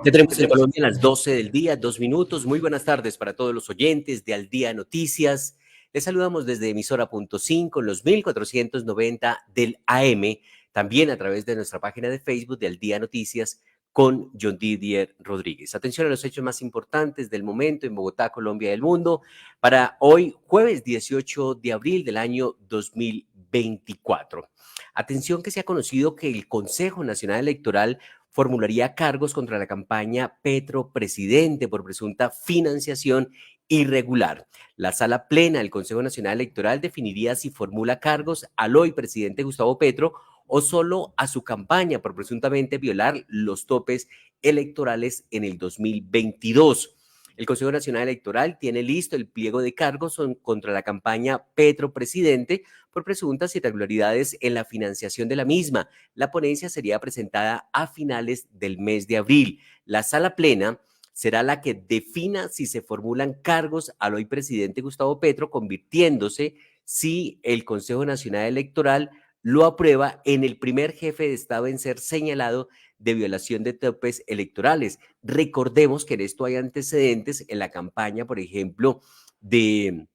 Ya tenemos en Colombia las 12 del día, 2 minutos. Muy buenas tardes para todos los oyentes de Al Día Noticias. Les saludamos desde emisora.5 en los 1490 del AM, también a través de nuestra página de Facebook de Al Día Noticias con John Didier Rodríguez. Atención a los hechos más importantes del momento en Bogotá, Colombia y el mundo para hoy, jueves 18 de abril del año 2024. Atención que se ha conocido que el Consejo Nacional Electoral formularía cargos contra la campaña Petro Presidente por presunta financiación irregular. La sala plena del Consejo Nacional Electoral definiría si formula cargos al hoy presidente Gustavo Petro o solo a su campaña por presuntamente violar los topes electorales en el 2022. El Consejo Nacional Electoral tiene listo el pliego de cargos contra la campaña Petro Presidente por presuntas irregularidades en la financiación de la misma. La ponencia sería presentada a finales del mes de abril. La sala plena será la que defina si se formulan cargos al hoy presidente Gustavo Petro, convirtiéndose, si el Consejo Nacional Electoral lo aprueba, en el primer jefe de Estado en ser señalado de violación de topes electorales. Recordemos que en esto hay antecedentes en la campaña, por ejemplo, de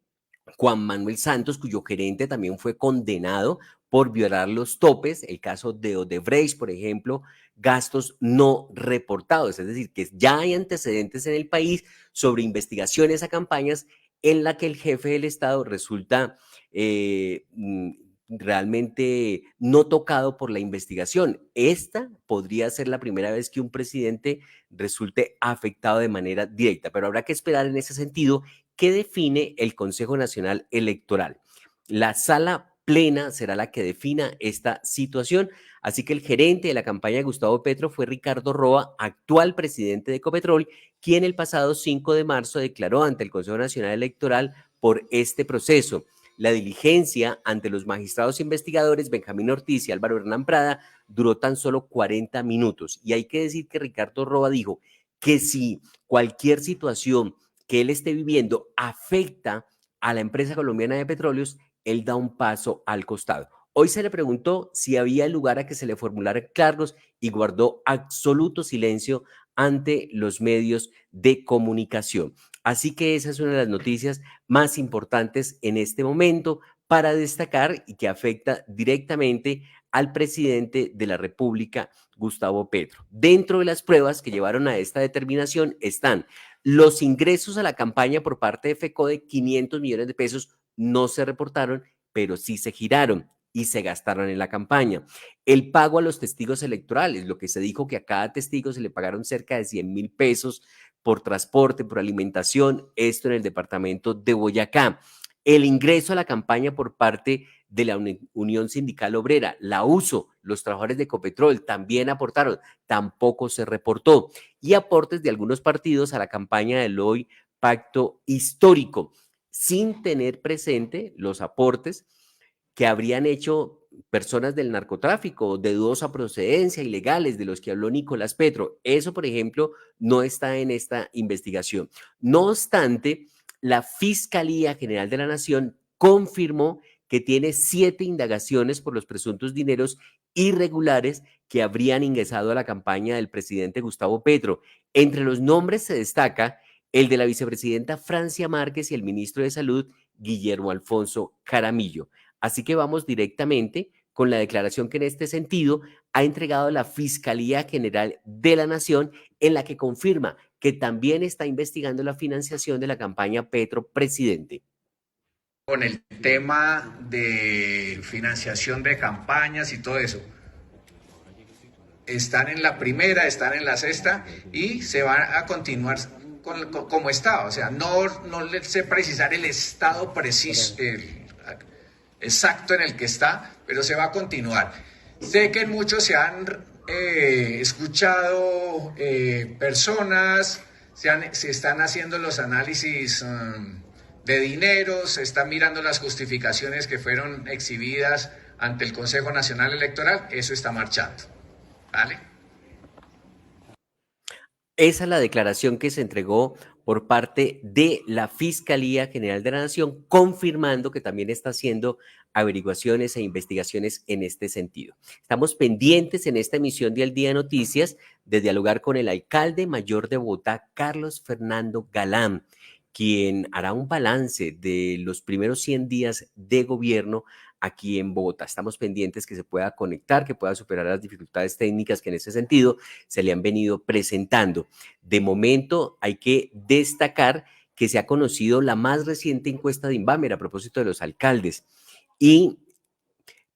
Juan Manuel Santos, cuyo gerente también fue condenado por violar los topes, el caso de Odebrecht, por ejemplo, gastos no reportados, es decir, que ya hay antecedentes en el país sobre investigaciones a campañas en la que el jefe del Estado resulta realmente no tocado por la investigación. Esta podría ser la primera vez que un presidente resulte afectado de manera directa, pero habrá que esperar en ese sentido qué define el Consejo Nacional Electoral. La sala plena será la que defina esta situación, así que el gerente de la campaña de Gustavo Petro fue Ricardo Roa, actual presidente de Ecopetrol, quien el pasado 5 de marzo declaró ante el Consejo Nacional Electoral por este proceso. La diligencia ante los magistrados investigadores Benjamín Ortiz y Álvaro Hernán Prada duró tan solo 40 minutos. Y hay que decir que Ricardo Roa dijo que si cualquier situación que él esté viviendo afecta a la empresa colombiana de petróleos, él da un paso al costado. Hoy se le preguntó si había lugar a que se le formularan cargos y guardó absoluto silencio ante los medios de comunicación. Así que esa es una de las noticias más importantes en este momento para destacar y que afecta directamente al presidente de la República, Gustavo Petro. Dentro de las pruebas que llevaron a esta determinación están los ingresos a la campaña por parte de FECODE, 500 millones de pesos, no se reportaron, pero sí se giraron y se gastaron en la campaña. El pago a los testigos electorales, lo que se dijo que a cada testigo se le pagaron cerca de 100.000 pesos por transporte, por alimentación, esto en el departamento de Boyacá. El ingreso a la campaña por parte de la Unión Sindical Obrera, la USO, los trabajadores de Ecopetrol también aportaron, tampoco se reportó. Y aportes de algunos partidos a la campaña del hoy pacto histórico, sin tener presente los aportes que habrían hecho personas del narcotráfico, de dudosa procedencia, ilegales, de los que habló Nicolás Petro. Eso, por ejemplo, no está en esta investigación. No obstante, la Fiscalía General de la Nación confirmó que tiene 7 indagaciones por los presuntos dineros irregulares que habrían ingresado a la campaña del presidente Gustavo Petro. Entre los nombres se destaca el de la vicepresidenta Francia Márquez y el ministro de Salud, Guillermo Alfonso Jaramillo. Así que vamos directamente con la declaración que en este sentido ha entregado la Fiscalía General de la Nación, en la que confirma que también está investigando la financiación de la campaña Petro Presidente. Con el tema de financiación de campañas y todo eso. Están en la primera, están en la sexta y se van a continuar como está. O sea, no les sé precisar el estado preciso, exacto en el que está, pero se va a continuar. Sé que en muchos se han escuchado personas, se están haciendo los análisis de dinero, se están mirando las justificaciones que fueron exhibidas ante el Consejo Nacional Electoral, eso está marchando. ¿Vale? Esa es la declaración que se entregó por parte de la Fiscalía General de la Nación, confirmando que también está haciendo averiguaciones e investigaciones en este sentido. Estamos pendientes en esta emisión de Al Día Noticias de dialogar con el alcalde mayor de Bogotá, Carlos Fernando Galán, quien hará un balance de los primeros 100 días de gobierno aquí en Bogotá. Estamos pendientes que se pueda conectar, que pueda superar las dificultades técnicas que en ese sentido se le han venido presentando. De momento hay que destacar que se ha conocido la más reciente encuesta de Inbamer a propósito de los alcaldes y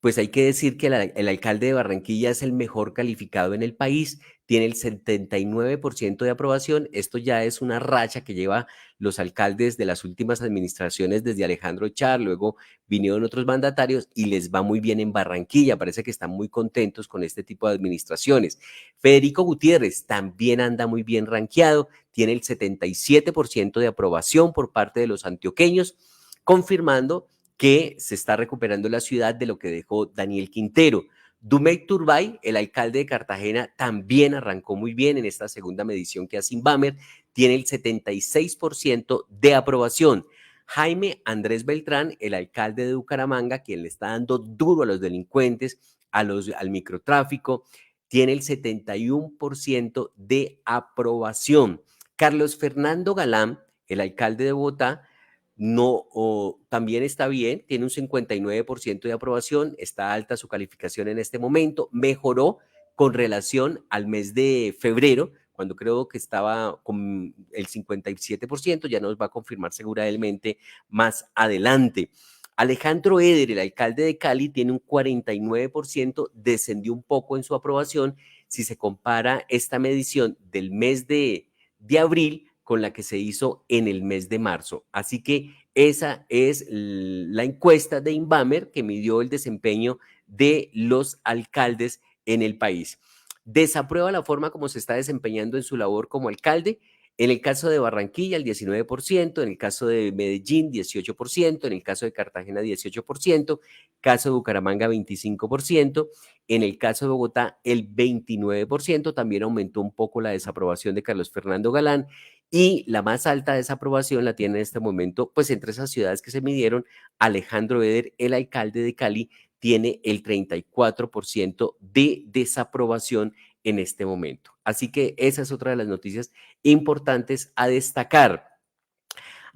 pues hay que decir que el alcalde de Barranquilla es el mejor calificado en el país, tiene el 79% de aprobación. Esto ya es una racha que lleva los alcaldes de las últimas administraciones desde Alejandro Char, luego vinieron otros mandatarios y les va muy bien en Barranquilla. Parece que están muy contentos con este tipo de administraciones. Federico Gutiérrez también anda muy bien rankeado, tiene el 77% de aprobación por parte de los antioqueños, confirmando que se está recuperando la ciudad de lo que dejó Daniel Quintero. Dumey Turbay, el alcalde de Cartagena, también arrancó muy bien en esta segunda medición que hace Inbamer, tiene el 76% de aprobación. Jaime Andrés Beltrán, el alcalde de Bucaramanga, quien le está dando duro a los delincuentes, al microtráfico, tiene el 71% de aprobación. Carlos Fernando Galán, el alcalde de Bogotá, no, también está bien, tiene un 59% de aprobación, está alta su calificación en este momento, mejoró con relación al mes de febrero, cuando creo que estaba con el 57%, ya nos va a confirmar seguramente más adelante. Alejandro Eder, el alcalde de Cali, tiene un 49%, descendió un poco en su aprobación si se compara esta medición del mes de abril con la que se hizo en el mes de marzo. Así que esa es la encuesta de Inbamer que midió el desempeño de los alcaldes en el país. Desaprueba la forma como se está desempeñando en su labor como alcalde. En el caso de Barranquilla, el 19%, en el caso de Medellín, 18%, en el caso de Cartagena, 18%, caso de Bucaramanga, 25%, en el caso de Bogotá, el 29%, también aumentó un poco la desaprobación de Carlos Fernando Galán y la más alta desaprobación la tiene en este momento, pues entre esas ciudades que se midieron, Alejandro Eder, el alcalde de Cali, tiene el 34% de desaprobación en este momento. Así que esa es otra de las noticias importantes a destacar.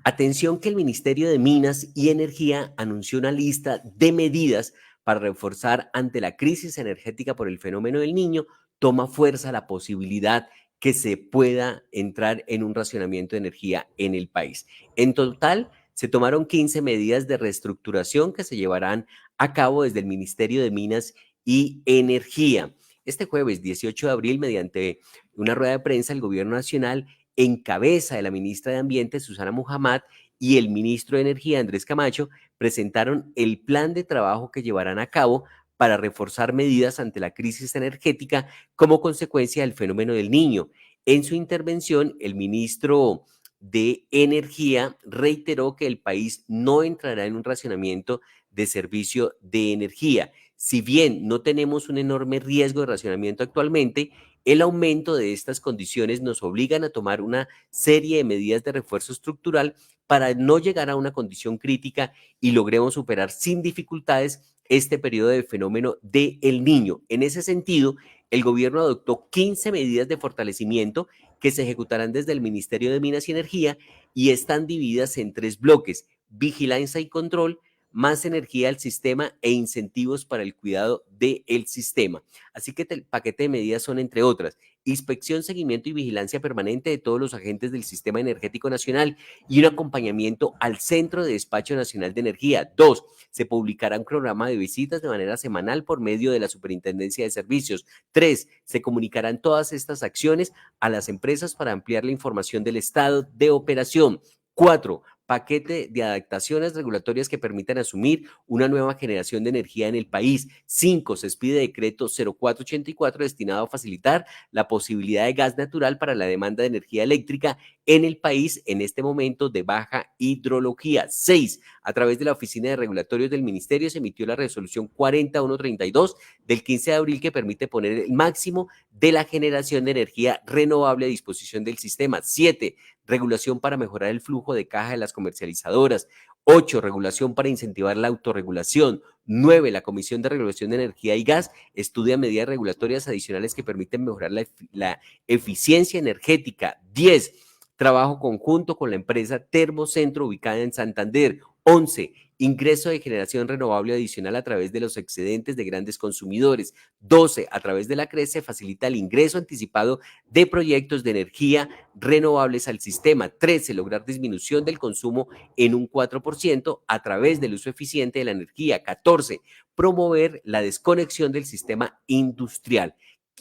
Atención que el Ministerio de Minas y Energía anunció una lista de medidas para reforzar ante la crisis energética por el fenómeno del Niño. Toma fuerza la posibilidad que se pueda entrar en un racionamiento de energía en el país. En total, se tomaron 15 medidas de reestructuración que se llevarán a cabo desde el Ministerio de Minas y Energía. Este jueves 18 de abril, mediante una rueda de prensa, el Gobierno Nacional en cabeza de la ministra de Ambiente, Susana Muhammad, y el ministro de Energía, Andrés Camacho, presentaron el plan de trabajo que llevarán a cabo para reforzar medidas ante la crisis energética como consecuencia del fenómeno del Niño. En su intervención, el ministro de Energía reiteró que el país no entrará en un racionamiento de servicio de energía. Si bien no tenemos un enorme riesgo de racionamiento actualmente, el aumento de estas condiciones nos obligan a tomar una serie de medidas de refuerzo estructural para no llegar a una condición crítica y logremos superar sin dificultades este periodo de fenómeno de El Niño. En ese sentido, el gobierno adoptó 15 medidas de fortalecimiento que se ejecutarán desde el Ministerio de Minas y Energía y están divididas en 3 bloques: vigilancia y control, más energía al sistema e incentivos para el cuidado del sistema. Así que el paquete de medidas son, entre otras, inspección, seguimiento y vigilancia permanente de todos los agentes del Sistema Energético Nacional y un acompañamiento al Centro de Despacho Nacional de Energía. 2. Se publicará un programa de visitas de manera semanal por medio de la Superintendencia de Servicios. 3. Se comunicarán todas estas acciones a las empresas para ampliar la información del estado de operación. 4. Paquete de adaptaciones regulatorias que permitan asumir una nueva generación de energía en el país. 5. Se expide decreto 0484 destinado a facilitar la posibilidad de gas natural para la demanda de energía eléctrica en el país en este momento de baja hidrología. 6. A través de la Oficina de Regulatorios del Ministerio se emitió la resolución 40132 del 15 de abril que permite poner el máximo de la generación de energía renovable a disposición del sistema. 7. Regulación para mejorar el flujo de caja de las comercializadoras. 8. Regulación para incentivar la autorregulación. 9. La Comisión de Regulación de Energía y Gas estudia medidas regulatorias adicionales que permiten mejorar la eficiencia energética. 10. Trabajo conjunto con la empresa Termocentro ubicada en Santander. 11. Ingreso de generación renovable adicional a través de los excedentes de grandes consumidores. 12. A través de la CRE se facilita el ingreso anticipado de proyectos de energía renovables al sistema. 13. Lograr disminución del consumo en un 4% a través del uso eficiente de la energía. 14. Promover la desconexión del sistema industrial.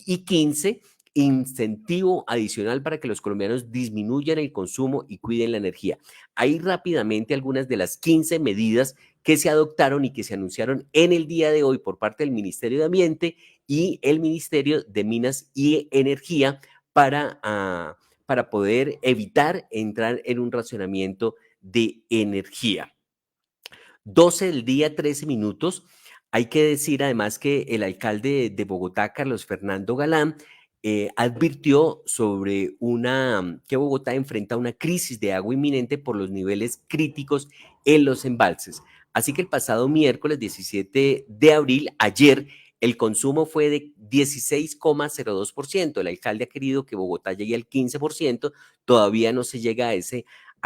Y 15. Incentivo adicional para que los colombianos disminuyan el consumo y cuiden la energía. Ahí rápidamente algunas de las 15 medidas que se adoptaron y que se anunciaron en el día de hoy por parte del Ministerio de Ambiente y el Ministerio de Minas y Energía para poder evitar entrar en un racionamiento de energía. 12 del día, 13 minutos. Hay que decir además que el alcalde de Bogotá, Carlos Fernando Galán, advirtió sobre que Bogotá enfrenta una crisis de agua inminente por los niveles críticos en los embalses. Así que el pasado miércoles 17 de abril, ayer, el consumo fue de 16,02%. El alcalde ha querido que Bogotá llegue al 15%, todavía no se llega a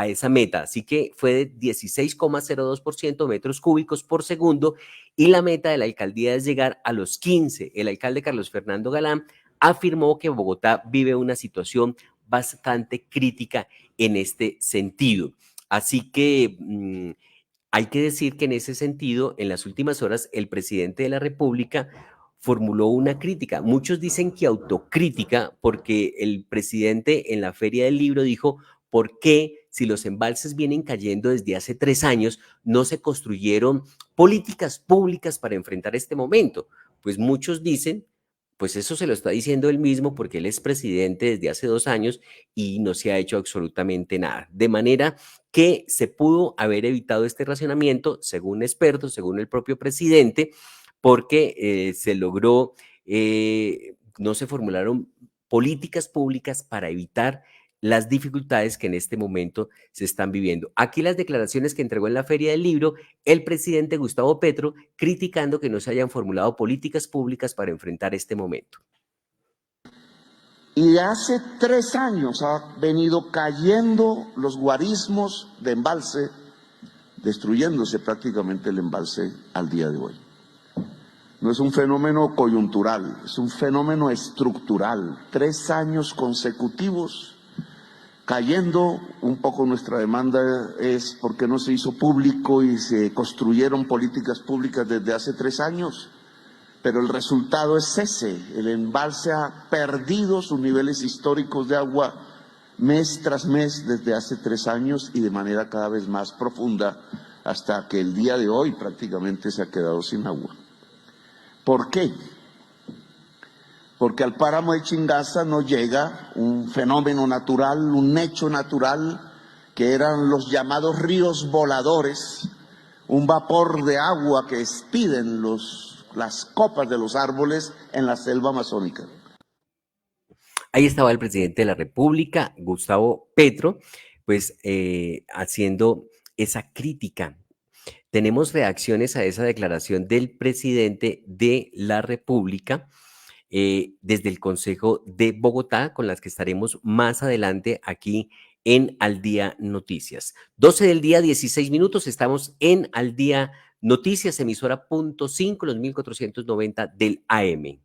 esa meta. Así que fue de 16,02% metros cúbicos por segundo y la meta de la alcaldía es llegar a los 15. El alcalde Carlos Fernando Galán afirmó que Bogotá vive una situación bastante crítica en este sentido. Así que hay que decir que en ese sentido, en las últimas horas, el presidente de la República formuló una crítica. Muchos dicen que autocrítica, porque el presidente en la Feria del Libro dijo, ¿por qué si los embalses vienen cayendo desde hace 3 años, no se construyeron políticas públicas para enfrentar este momento? Pues muchos dicen, pues eso se lo está diciendo él mismo porque él es presidente desde hace 2 años y no se ha hecho absolutamente nada. De manera que se pudo haber evitado este racionamiento, según expertos, según el propio presidente, porque se logró, no se formularon políticas públicas para evitar las dificultades que en este momento se están viviendo. Aquí las declaraciones que entregó en la Feria del Libro el presidente Gustavo Petro, criticando que no se hayan formulado políticas públicas para enfrentar este momento. Y hace 3 años ha venido cayendo los guarismos de embalse, destruyéndose prácticamente el embalse al día de hoy. No es un fenómeno coyuntural, es un fenómeno estructural. 3 años consecutivos cayendo. Un poco nuestra demanda es por qué no se hizo público y se construyeron políticas públicas desde hace 3 años. Pero el resultado es ese. El embalse ha perdido sus niveles históricos de agua mes tras mes desde hace 3 años y de manera cada vez más profunda hasta que el día de hoy prácticamente se ha quedado sin agua. ¿Por qué? Porque al páramo de Chingaza no llega un fenómeno natural, un hecho natural, que eran los llamados ríos voladores, un vapor de agua que expiden las copas de los árboles en la selva amazónica. Ahí estaba el presidente de la República, Gustavo Petro, pues haciendo esa crítica. Tenemos reacciones a esa declaración del presidente de la República desde el Consejo de Bogotá, con las que estaremos más adelante aquí en Al Día Noticias. 12 del día, 16 minutos, estamos en Al Día Noticias, emisora .5, los 1490 del AM.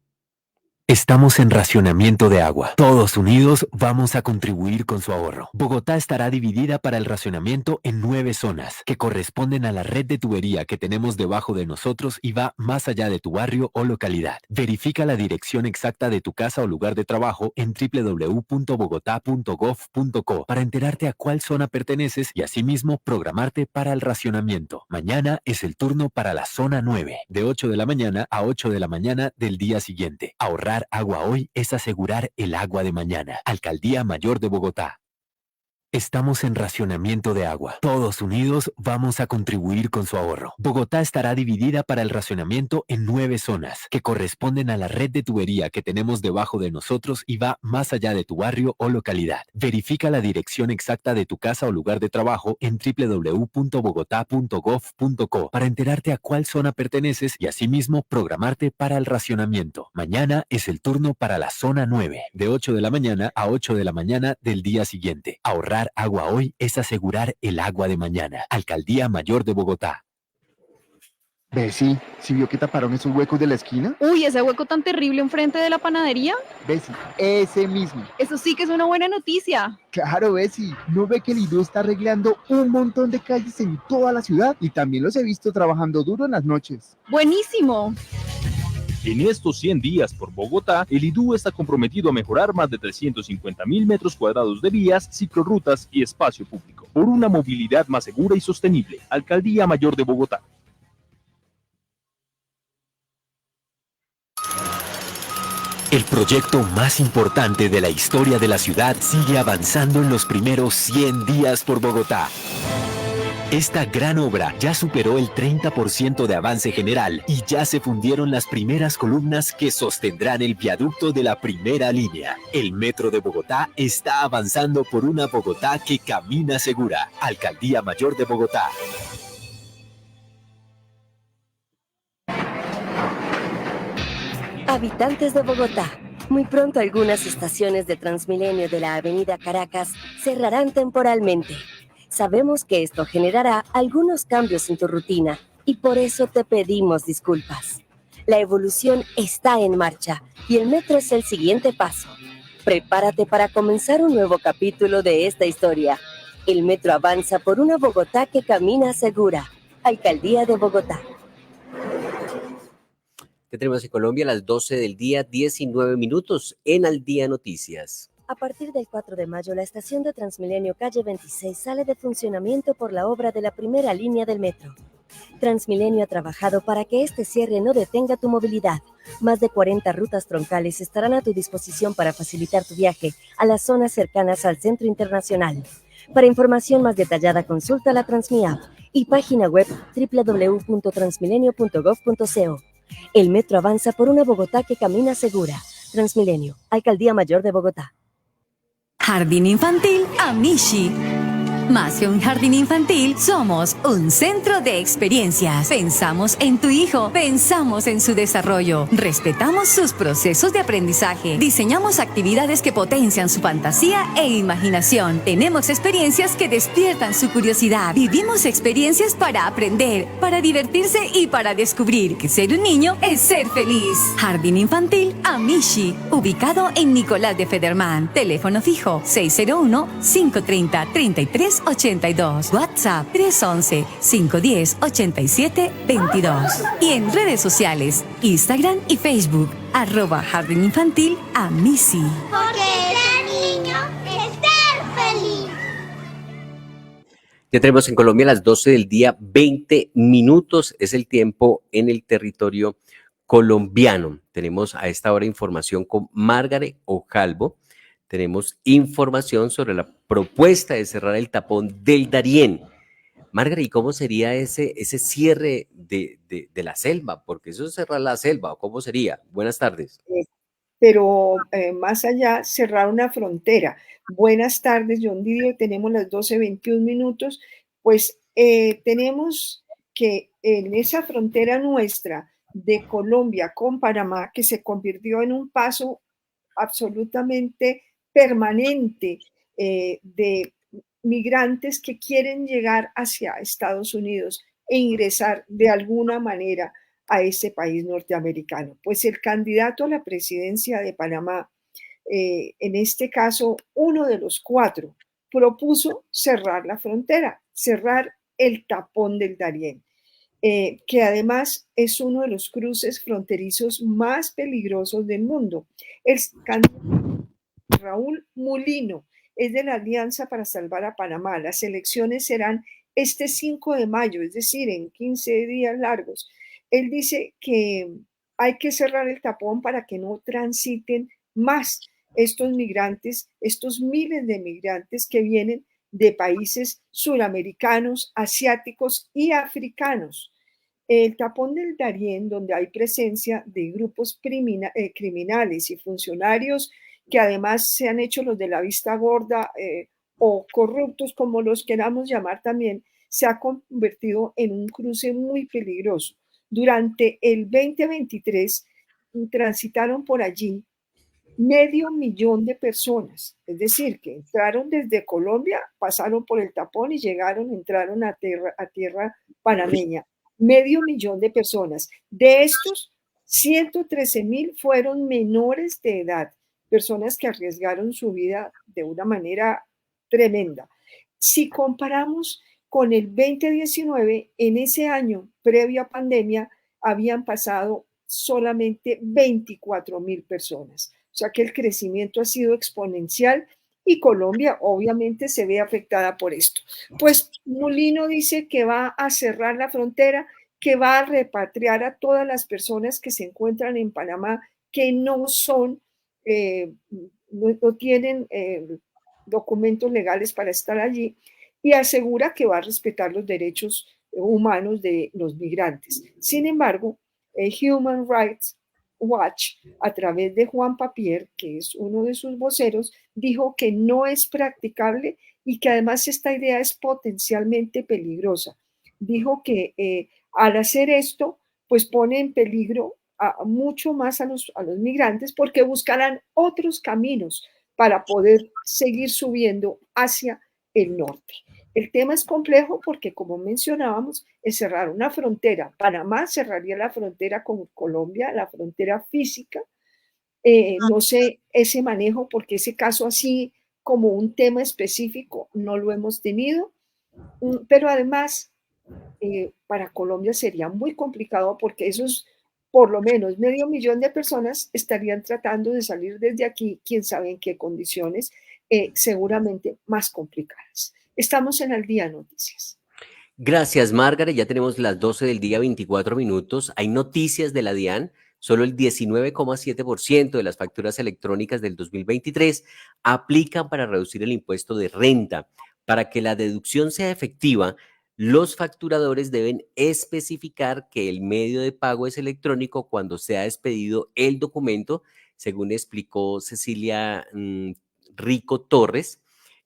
Estamos en racionamiento de agua. Todos unidos vamos a contribuir con su ahorro. Bogotá estará dividida para el racionamiento en 9 zonas que corresponden a la red de tubería que tenemos debajo de nosotros y va más allá de tu barrio o localidad. Verifica la dirección exacta de tu casa o lugar de trabajo en www.bogotá.gov.co para enterarte a cuál zona perteneces y asimismo programarte para el racionamiento. Mañana es el turno para la zona 9, de 8 de la mañana a 8 de la mañana del día siguiente. Ahorrar agua hoy es asegurar el agua de mañana. Alcaldía Mayor de Bogotá. Estamos en racionamiento de agua. Todos unidos vamos a contribuir con su ahorro. Bogotá estará dividida para el racionamiento en 9 zonas, que corresponden a la red de tubería que tenemos debajo de nosotros y va más allá de tu barrio o localidad. Verifica la dirección exacta de tu casa o lugar de trabajo en www.bogotá.gov.co para enterarte a cuál zona perteneces y asimismo programarte para el racionamiento. Mañana es el turno para la zona 9, de 8 de la mañana a 8 de la mañana del día siguiente. Ahorrar agua hoy es asegurar el agua de mañana. Alcaldía Mayor de Bogotá. Bessie, ¿sí vio que taparon esos huecos de la esquina? Uy, ese hueco tan terrible enfrente de la panadería. Bessie, ese mismo. Eso sí que es una buena noticia. Claro, Bessie, ¿no ve que el IDU está arreglando un montón de calles en toda la ciudad? Y también los he visto trabajando duro en las noches. Buenísimo. En estos 100 días por Bogotá, el IDU está comprometido a mejorar más de 350.000 metros cuadrados de vías, ciclorrutas y espacio público, por una movilidad más segura y sostenible. Alcaldía Mayor de Bogotá. El proyecto más importante de la historia de la ciudad sigue avanzando en los primeros 100 días por Bogotá. Esta gran obra ya superó el 30% de avance general y ya se fundieron las primeras columnas que sostendrán el viaducto de la primera línea. El Metro de Bogotá está avanzando por una Bogotá que camina segura. Alcaldía Mayor de Bogotá. Habitantes de Bogotá, muy pronto algunas estaciones de Transmilenio de la Avenida Caracas cerrarán temporalmente. Sabemos que esto generará algunos cambios en tu rutina y por eso te pedimos disculpas. La evolución está en marcha y el metro es el siguiente paso. Prepárate para comenzar un nuevo capítulo de esta historia. El metro avanza por una Bogotá que camina segura. Alcaldía de Bogotá. ¿Qué tenemos en Colombia? A las 12 del día, 19 minutos en Al Día Noticias. A partir del 4 de mayo, la estación de Transmilenio Calle 26 sale de funcionamiento por la obra de la primera línea del metro. Transmilenio ha trabajado para que este cierre no detenga tu movilidad. Más de 40 rutas troncales estarán a tu disposición para facilitar tu viaje a las zonas cercanas al Centro Internacional. Para información más detallada, consulta la TransmiApp y página web www.transmilenio.gov.co. El metro avanza por una Bogotá que camina segura. Transmilenio, Alcaldía Mayor de Bogotá. Jardín Infantil Amishi. Más que un jardín infantil, somos un centro de experiencias. Pensamos en tu hijo, pensamos en su desarrollo, respetamos sus procesos de aprendizaje, diseñamos actividades que potencian su fantasía e imaginación. Tenemos experiencias que despiertan su curiosidad. Vivimos experiencias para aprender, para divertirse y para descubrir que ser un niño es ser feliz. Jardín Infantil Amishi, ubicado en Nicolás de Federman. Teléfono fijo 601-530-3382. WhatsApp 311-510-8722. Y en redes sociales, Instagram y Facebook, @Jardín Infantil Amisi. Porque ser niño es ser feliz. Ya tenemos en Colombia a las 12 del día, 20 minutos. Es el tiempo en el territorio colombiano. Tenemos a esta hora información con Margaret Ojalvo. Tenemos información sobre la propuesta de cerrar el tapón del Darién. Margaret, ¿y cómo sería ese cierre de la selva? Porque eso es cerrar la selva, ¿o cómo sería? Buenas tardes. Pero más allá, cerrar una frontera. Buenas tardes, John Didio, tenemos las 12:21 minutos. Pues tenemos que en esa frontera nuestra de Colombia con Panamá, que se convirtió en un paso absolutamente permanente de migrantes que quieren llegar hacia Estados Unidos e ingresar de alguna manera a este país norteamericano. Pues el candidato a la presidencia de Panamá, en este caso uno de los 4, propuso cerrar la frontera, cerrar el tapón del Darién, que además es uno de los cruces fronterizos más peligrosos del mundo. El candidato Raúl Mulino es de la Alianza para Salvar a Panamá. Las elecciones serán este 5 de mayo, es decir, en 15 días largos. Él dice que hay que cerrar el tapón para que no transiten más estos migrantes, estos miles de migrantes que vienen de países suramericanos, asiáticos y africanos. El tapón del Darién, donde hay presencia de grupos criminales y funcionarios que además se han hecho los de la vista gorda o corruptos, como los queramos llamar también, se ha convertido en un cruce muy peligroso. Durante el 2023 transitaron por allí 500.000 de personas, es decir, que entraron desde Colombia, pasaron por el tapón y entraron a tierra panameña. 500.000 de personas. De estos, 113.000 fueron menores de edad, personas que arriesgaron su vida de una manera tremenda. Si comparamos con el 2019, en ese año previo a pandemia, habían pasado solamente 24.000 personas. O sea que el crecimiento ha sido exponencial y Colombia obviamente se ve afectada por esto. Pues Molino dice que va a cerrar la frontera, que va a repatriar a todas las personas que se encuentran en Panamá que no son, no tienen documentos legales para estar allí, y asegura que va a respetar los derechos humanos de los migrantes. Sin embargo, Human Rights Watch, a través de Juan Papier, que es uno de sus voceros, dijo que no es practicable y que además esta idea es potencialmente peligrosa. Dijo que al hacer esto, pues pone en peligro mucho más a los migrantes porque buscarán otros caminos para poder seguir subiendo hacia el norte. El tema es complejo porque, como mencionábamos, es cerrar una frontera. Panamá cerraría la frontera con Colombia, la frontera física. No sé ese manejo porque ese caso así como un tema específico no lo hemos tenido, pero además para Colombia sería muy complicado porque esos por lo menos 500.000 de personas estarían tratando de salir desde aquí, quién sabe en qué condiciones, seguramente más complicadas. Estamos en Al Día Noticias. Gracias, Margaret. Ya tenemos las 12 del día, 24 minutos. Hay noticias de la DIAN. Solo el 19,7% de las facturas electrónicas del 2023 aplican para reducir el impuesto de renta. Para que la deducción sea efectiva, los facturadores deben especificar que el medio de pago es electrónico cuando se ha expedido el documento, según explicó Cecilia Rico Torres.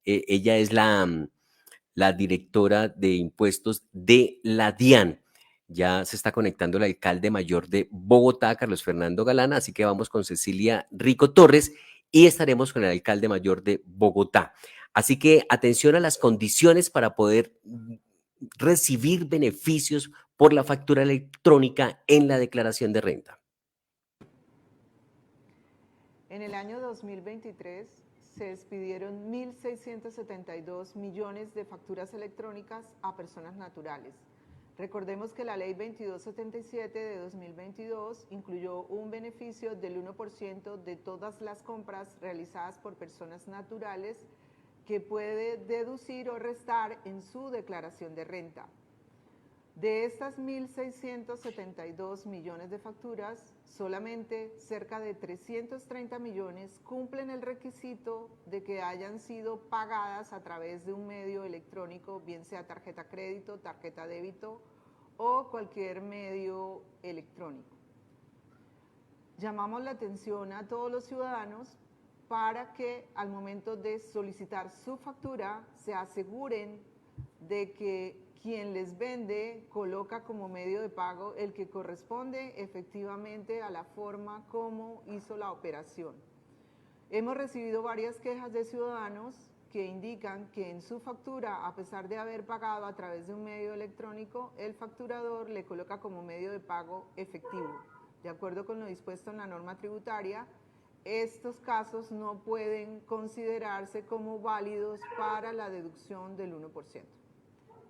Ella es la directora de impuestos de la DIAN. Ya se está conectando el alcalde mayor de Bogotá, Carlos Fernando Galán, así que vamos con Cecilia Rico Torres y estaremos con el alcalde mayor de Bogotá. Así que atención a las condiciones para poder recibir beneficios por la factura electrónica en la declaración de renta. En el año 2023 se expidieron 1.672 millones de facturas electrónicas a personas naturales. Recordemos que la Ley 2277 de 2022 incluyó un beneficio del 1% de todas las compras realizadas por personas naturales que puede deducir o restar en su declaración de renta. De estas 1.672 millones de facturas, solamente cerca de 330 millones cumplen el requisito de que hayan sido pagadas a través de un medio electrónico, bien sea tarjeta crédito, tarjeta débito o cualquier medio electrónico. Llamamos la atención a todos los ciudadanos para que al momento de solicitar su factura se aseguren de que quien les vende coloca como medio de pago el que corresponde efectivamente a la forma como hizo la operación. Hemos recibido varias quejas de ciudadanos que indican que en su factura, a pesar de haber pagado a través de un medio electrónico, el facturador le coloca como medio de pago efectivo. De acuerdo con lo dispuesto en la norma tributaria, estos casos no pueden considerarse como válidos para la deducción del 1%.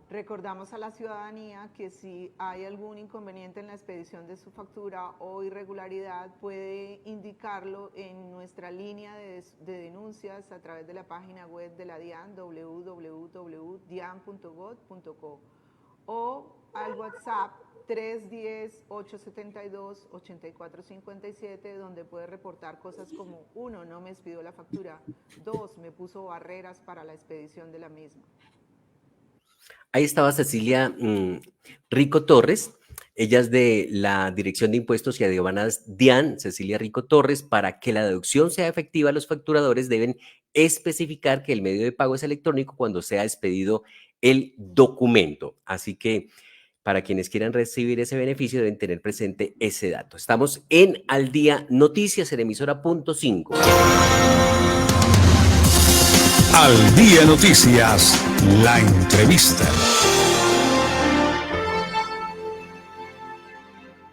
Recordamos a la ciudadanía que si hay algún inconveniente en la expedición de su factura o irregularidad, puede indicarlo en nuestra línea de denuncias a través de la página web de la DIAN, www.dian.gov.co, o al WhatsApp 310-872-8457, donde puede reportar cosas como: 1, no me expidió la factura; 2, me puso barreras para la expedición de la misma. Ahí estaba Cecilia Rico Torres. Ella es de la Dirección de Impuestos y Aduanas DIAN, Cecilia Rico Torres. Para que la deducción sea efectiva, los facturadores deben especificar que el medio de pago es electrónico cuando sea expedido el documento. Así que para quienes quieran recibir ese beneficio deben tener presente ese dato. Estamos en Al Día Noticias en emisora punto 5. Al Día Noticias, la entrevista.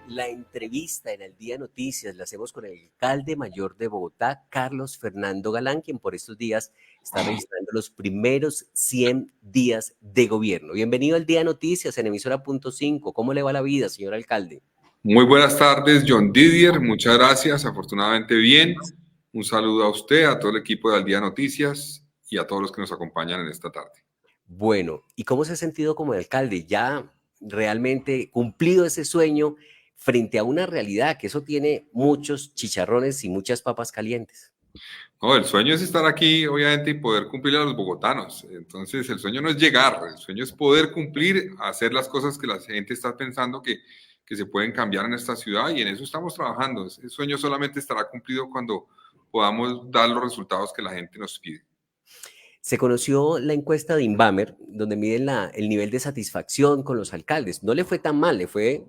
La entrevista en Al Día Noticias la hacemos con el alcalde mayor de Bogotá, Carlos Fernando Galán, quien por estos días está registrando los primeros 100 días de gobierno. Bienvenido al Día Noticias en emisora punto 5. ¿Cómo le va la vida, señor alcalde? Muy buenas tardes, John Didier. Muchas gracias. Afortunadamente bien. Un saludo a usted, a todo el equipo de Al Día Noticias y a todos los que nos acompañan en esta tarde. Bueno, ¿y cómo se ha sentido como alcalde? ¿Ya realmente cumplido ese sueño frente a una realidad que eso tiene muchos chicharrones y muchas papas calientes? No, el sueño es estar aquí, obviamente, y poder cumplir a los bogotanos. Entonces, el sueño no es llegar, el sueño es poder cumplir, hacer las cosas que la gente está pensando que se pueden cambiar en esta ciudad, y en eso estamos trabajando. El sueño solamente estará cumplido cuando podamos dar los resultados que la gente nos pide. Se conoció la encuesta de Inbamer, donde miden el nivel de satisfacción con los alcaldes. No le fue tan mal, le fue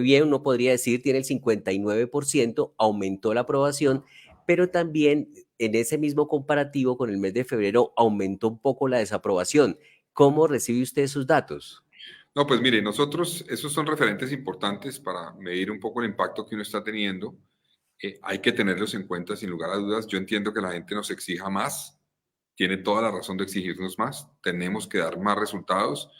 bien, uno podría decir, tiene el 59%, aumentó la aprobación, pero también en ese mismo comparativo con el mes de febrero aumentó un poco la desaprobación. ¿Cómo recibe usted esos datos? No, pues mire, nosotros, esos son referentes importantes para medir un poco el impacto que uno está teniendo. Hay que tenerlos en cuenta, sin lugar a dudas. Yo entiendo que la gente nos exija más. Tiene toda la razón de exigirnos más. Tenemos que dar más resultados.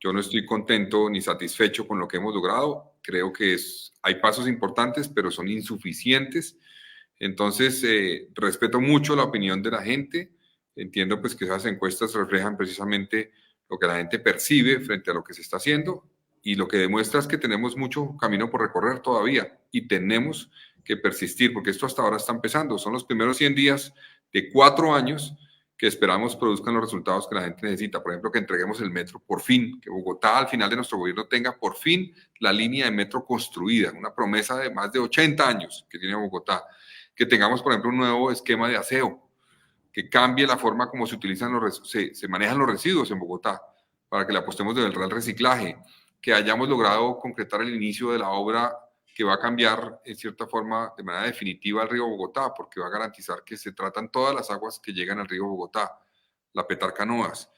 Yo no estoy contento ni satisfecho con lo que hemos logrado. Creo que hay pasos importantes, pero son insuficientes. Entonces, respeto mucho la opinión de la gente. Entiendo pues que esas encuestas reflejan precisamente lo que la gente percibe frente a lo que se está haciendo, y lo que demuestra es que tenemos mucho camino por recorrer todavía y tenemos que persistir, porque esto hasta ahora está empezando. Son los primeros 100 días de 4 años que esperamos produzcan los resultados que la gente necesita. Por ejemplo, que entreguemos el metro por fin, que Bogotá al final de nuestro gobierno tenga por fin la línea de metro construida, una promesa de más de 80 años que tiene Bogotá. Que tengamos, por ejemplo, un nuevo esquema de aseo, que cambie la forma como se utilizan se manejan los residuos en Bogotá, para que le apostemos de verdad al reciclaje, que hayamos logrado concretar el inicio de la obra que va a cambiar, en cierta forma, de manera definitiva el río Bogotá, porque va a garantizar que se tratan todas las aguas que llegan al río Bogotá, la Petarcanoas.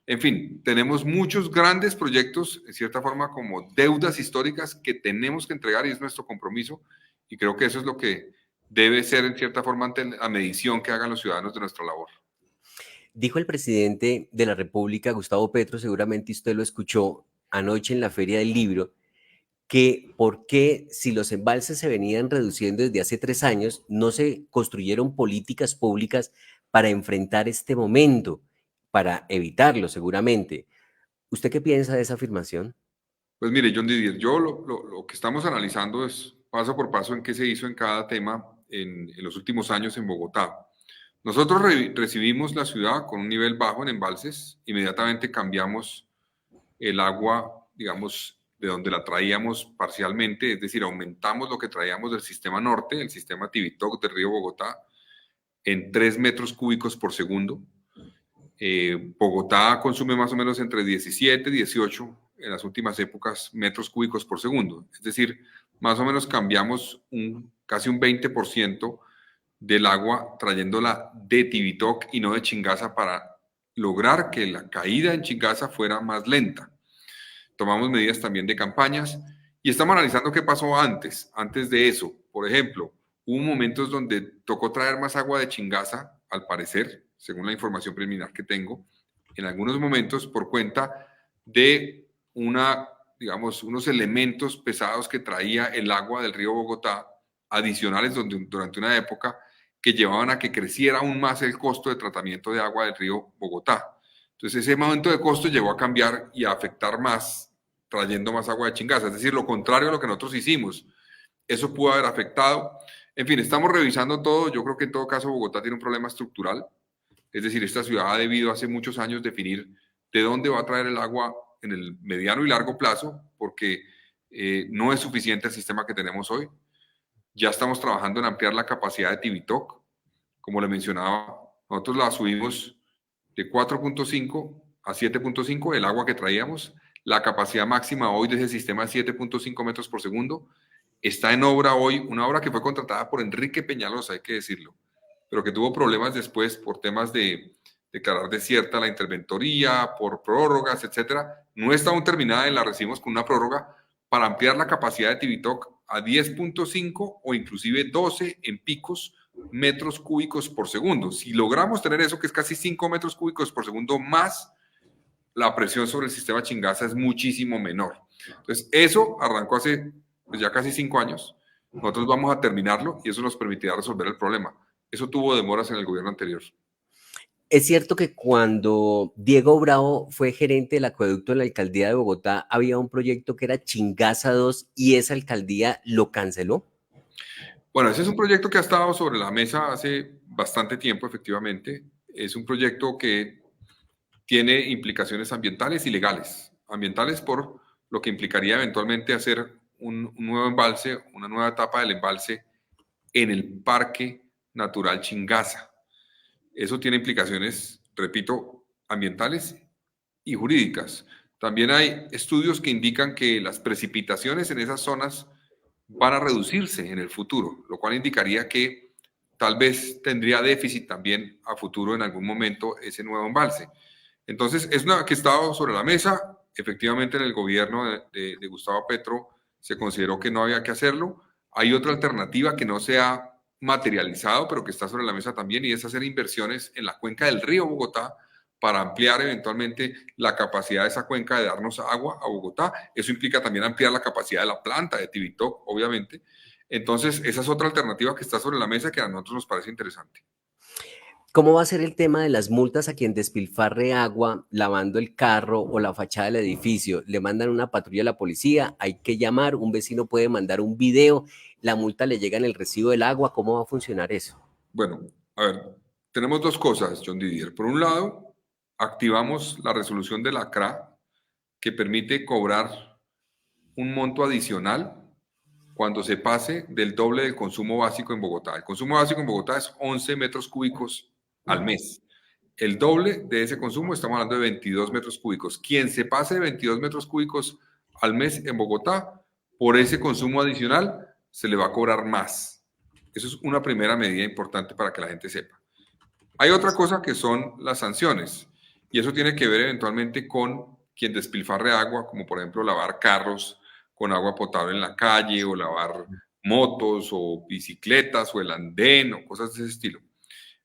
En fin, tenemos muchos grandes proyectos, en cierta forma, como deudas históricas que tenemos que entregar, y es nuestro compromiso, y creo que eso es lo que debe ser, en cierta forma, ante la medición que hagan los ciudadanos de nuestra labor. Dijo el presidente de la República, Gustavo Petro, seguramente usted lo escuchó anoche en la Feria del Libro, que por qué, si los embalses se venían reduciendo desde hace 3 años, no se construyeron políticas públicas para enfrentar este momento, para evitarlo seguramente. ¿Usted qué piensa de esa afirmación? Pues mire, John Didier, yo lo que estamos analizando es paso por paso en qué se hizo en cada tema en los últimos años en Bogotá. Nosotros recibimos la ciudad con un nivel bajo en embalses, inmediatamente cambiamos el agua, digamos, de donde la traíamos parcialmente, es decir, aumentamos lo que traíamos del sistema norte, el sistema Tibitoc del río Bogotá, en 3 metros cúbicos por segundo. Bogotá consume más o menos entre 17 y 18 en las últimas épocas metros cúbicos por segundo, es decir, más o menos cambiamos casi un 20% del agua trayéndola de Tibitoc y no de Chingaza, para lograr que la caída en Chingaza fuera más lenta. Tomamos medidas también de campañas y estamos analizando qué pasó antes de eso. Por ejemplo, hubo momentos donde tocó traer más agua de Chingaza, al parecer, según la información preliminar que tengo, en algunos momentos por cuenta de unos elementos pesados que traía el agua del río Bogotá, adicionales durante una época, que llevaban a que creciera aún más el costo de tratamiento de agua del río Bogotá. Entonces ese momento de costo llegó a cambiar y a afectar más trayendo más agua de Chingaza, es decir, lo contrario a lo que nosotros hicimos. Eso pudo haber afectado. En fin, estamos revisando todo. Yo creo que en todo caso Bogotá tiene un problema estructural. Es decir, esta ciudad ha debido hace muchos años definir de dónde va a traer el agua en el mediano y largo plazo, porque no es suficiente el sistema que tenemos hoy. Ya estamos trabajando en ampliar la capacidad de Tibitoc. Como le mencionaba, nosotros la subimos de 4.5 a 7.5, el agua que traíamos. La capacidad máxima hoy de ese sistema es 7.5 metros por segundo. Está en obra hoy, una obra que fue contratada por Enrique Peñalosa, hay que decirlo, pero que tuvo problemas después por temas de declarar desierta la interventoría, por prórrogas, etcétera. No está aún terminada y la recibimos con una prórroga para ampliar la capacidad de Tibitoc a 10.5 o inclusive 12 en picos metros cúbicos por segundo. Si logramos tener eso, que es casi 5 metros cúbicos por segundo más, la presión sobre el sistema Chingaza es muchísimo menor. Entonces, eso arrancó hace pues, ya casi 5 años. Nosotros vamos a terminarlo y eso nos permitirá resolver el problema. Eso tuvo demoras en el gobierno anterior. Es cierto que cuando Diego Bravo fue gerente del acueducto en la alcaldía de Bogotá, había un proyecto que era Chingaza 2 y esa alcaldía lo canceló. Bueno, ese es un proyecto que ha estado sobre la mesa hace bastante tiempo, efectivamente. Es un proyecto que tiene implicaciones ambientales y legales. Ambientales por lo que implicaría eventualmente hacer un nuevo embalse, una nueva etapa del embalse en el Parque Natural Chingaza. Eso tiene implicaciones, repito, ambientales y jurídicas. También hay estudios que indican que las precipitaciones en esas zonas van a reducirse en el futuro, lo cual indicaría que tal vez tendría déficit también a futuro en algún momento ese nuevo embalse. Entonces, es una que estaba sobre la mesa. Efectivamente, en el gobierno de Gustavo Petro se consideró que no había que hacerlo. Hay otra alternativa que no se ha materializado, pero que está sobre la mesa también, y es hacer inversiones en la cuenca del río Bogotá para ampliar eventualmente la capacidad de esa cuenca de darnos agua a Bogotá. Eso implica también ampliar la capacidad de la planta de Tibitoc, obviamente. Entonces, esa es otra alternativa que está sobre la mesa que a nosotros nos parece interesante. ¿Cómo va a ser el tema de las multas a quien despilfarre agua lavando el carro o la fachada del edificio? Le mandan una patrulla a la policía, hay que llamar, un vecino puede mandar un video, la multa le llega en el recibo del agua. ¿Cómo va a funcionar eso? Bueno, a ver, tenemos dos cosas, John Didier. Por un lado, activamos la resolución de la CRA que permite cobrar un monto adicional cuando se pase del doble del consumo básico en Bogotá. El consumo básico en Bogotá es 11 metros cúbicos al mes. El doble de ese consumo, estamos hablando de 22 metros cúbicos. Quien se pase de 22 metros cúbicos al mes en Bogotá, por ese consumo adicional, se le va a cobrar más. Eso es una primera medida importante para que la gente sepa. Hay otra cosa que son las sanciones, y eso tiene que ver eventualmente con quien despilfarre agua, como por ejemplo lavar carros con agua potable en la calle, o lavar motos o bicicletas o el andén o cosas de ese estilo.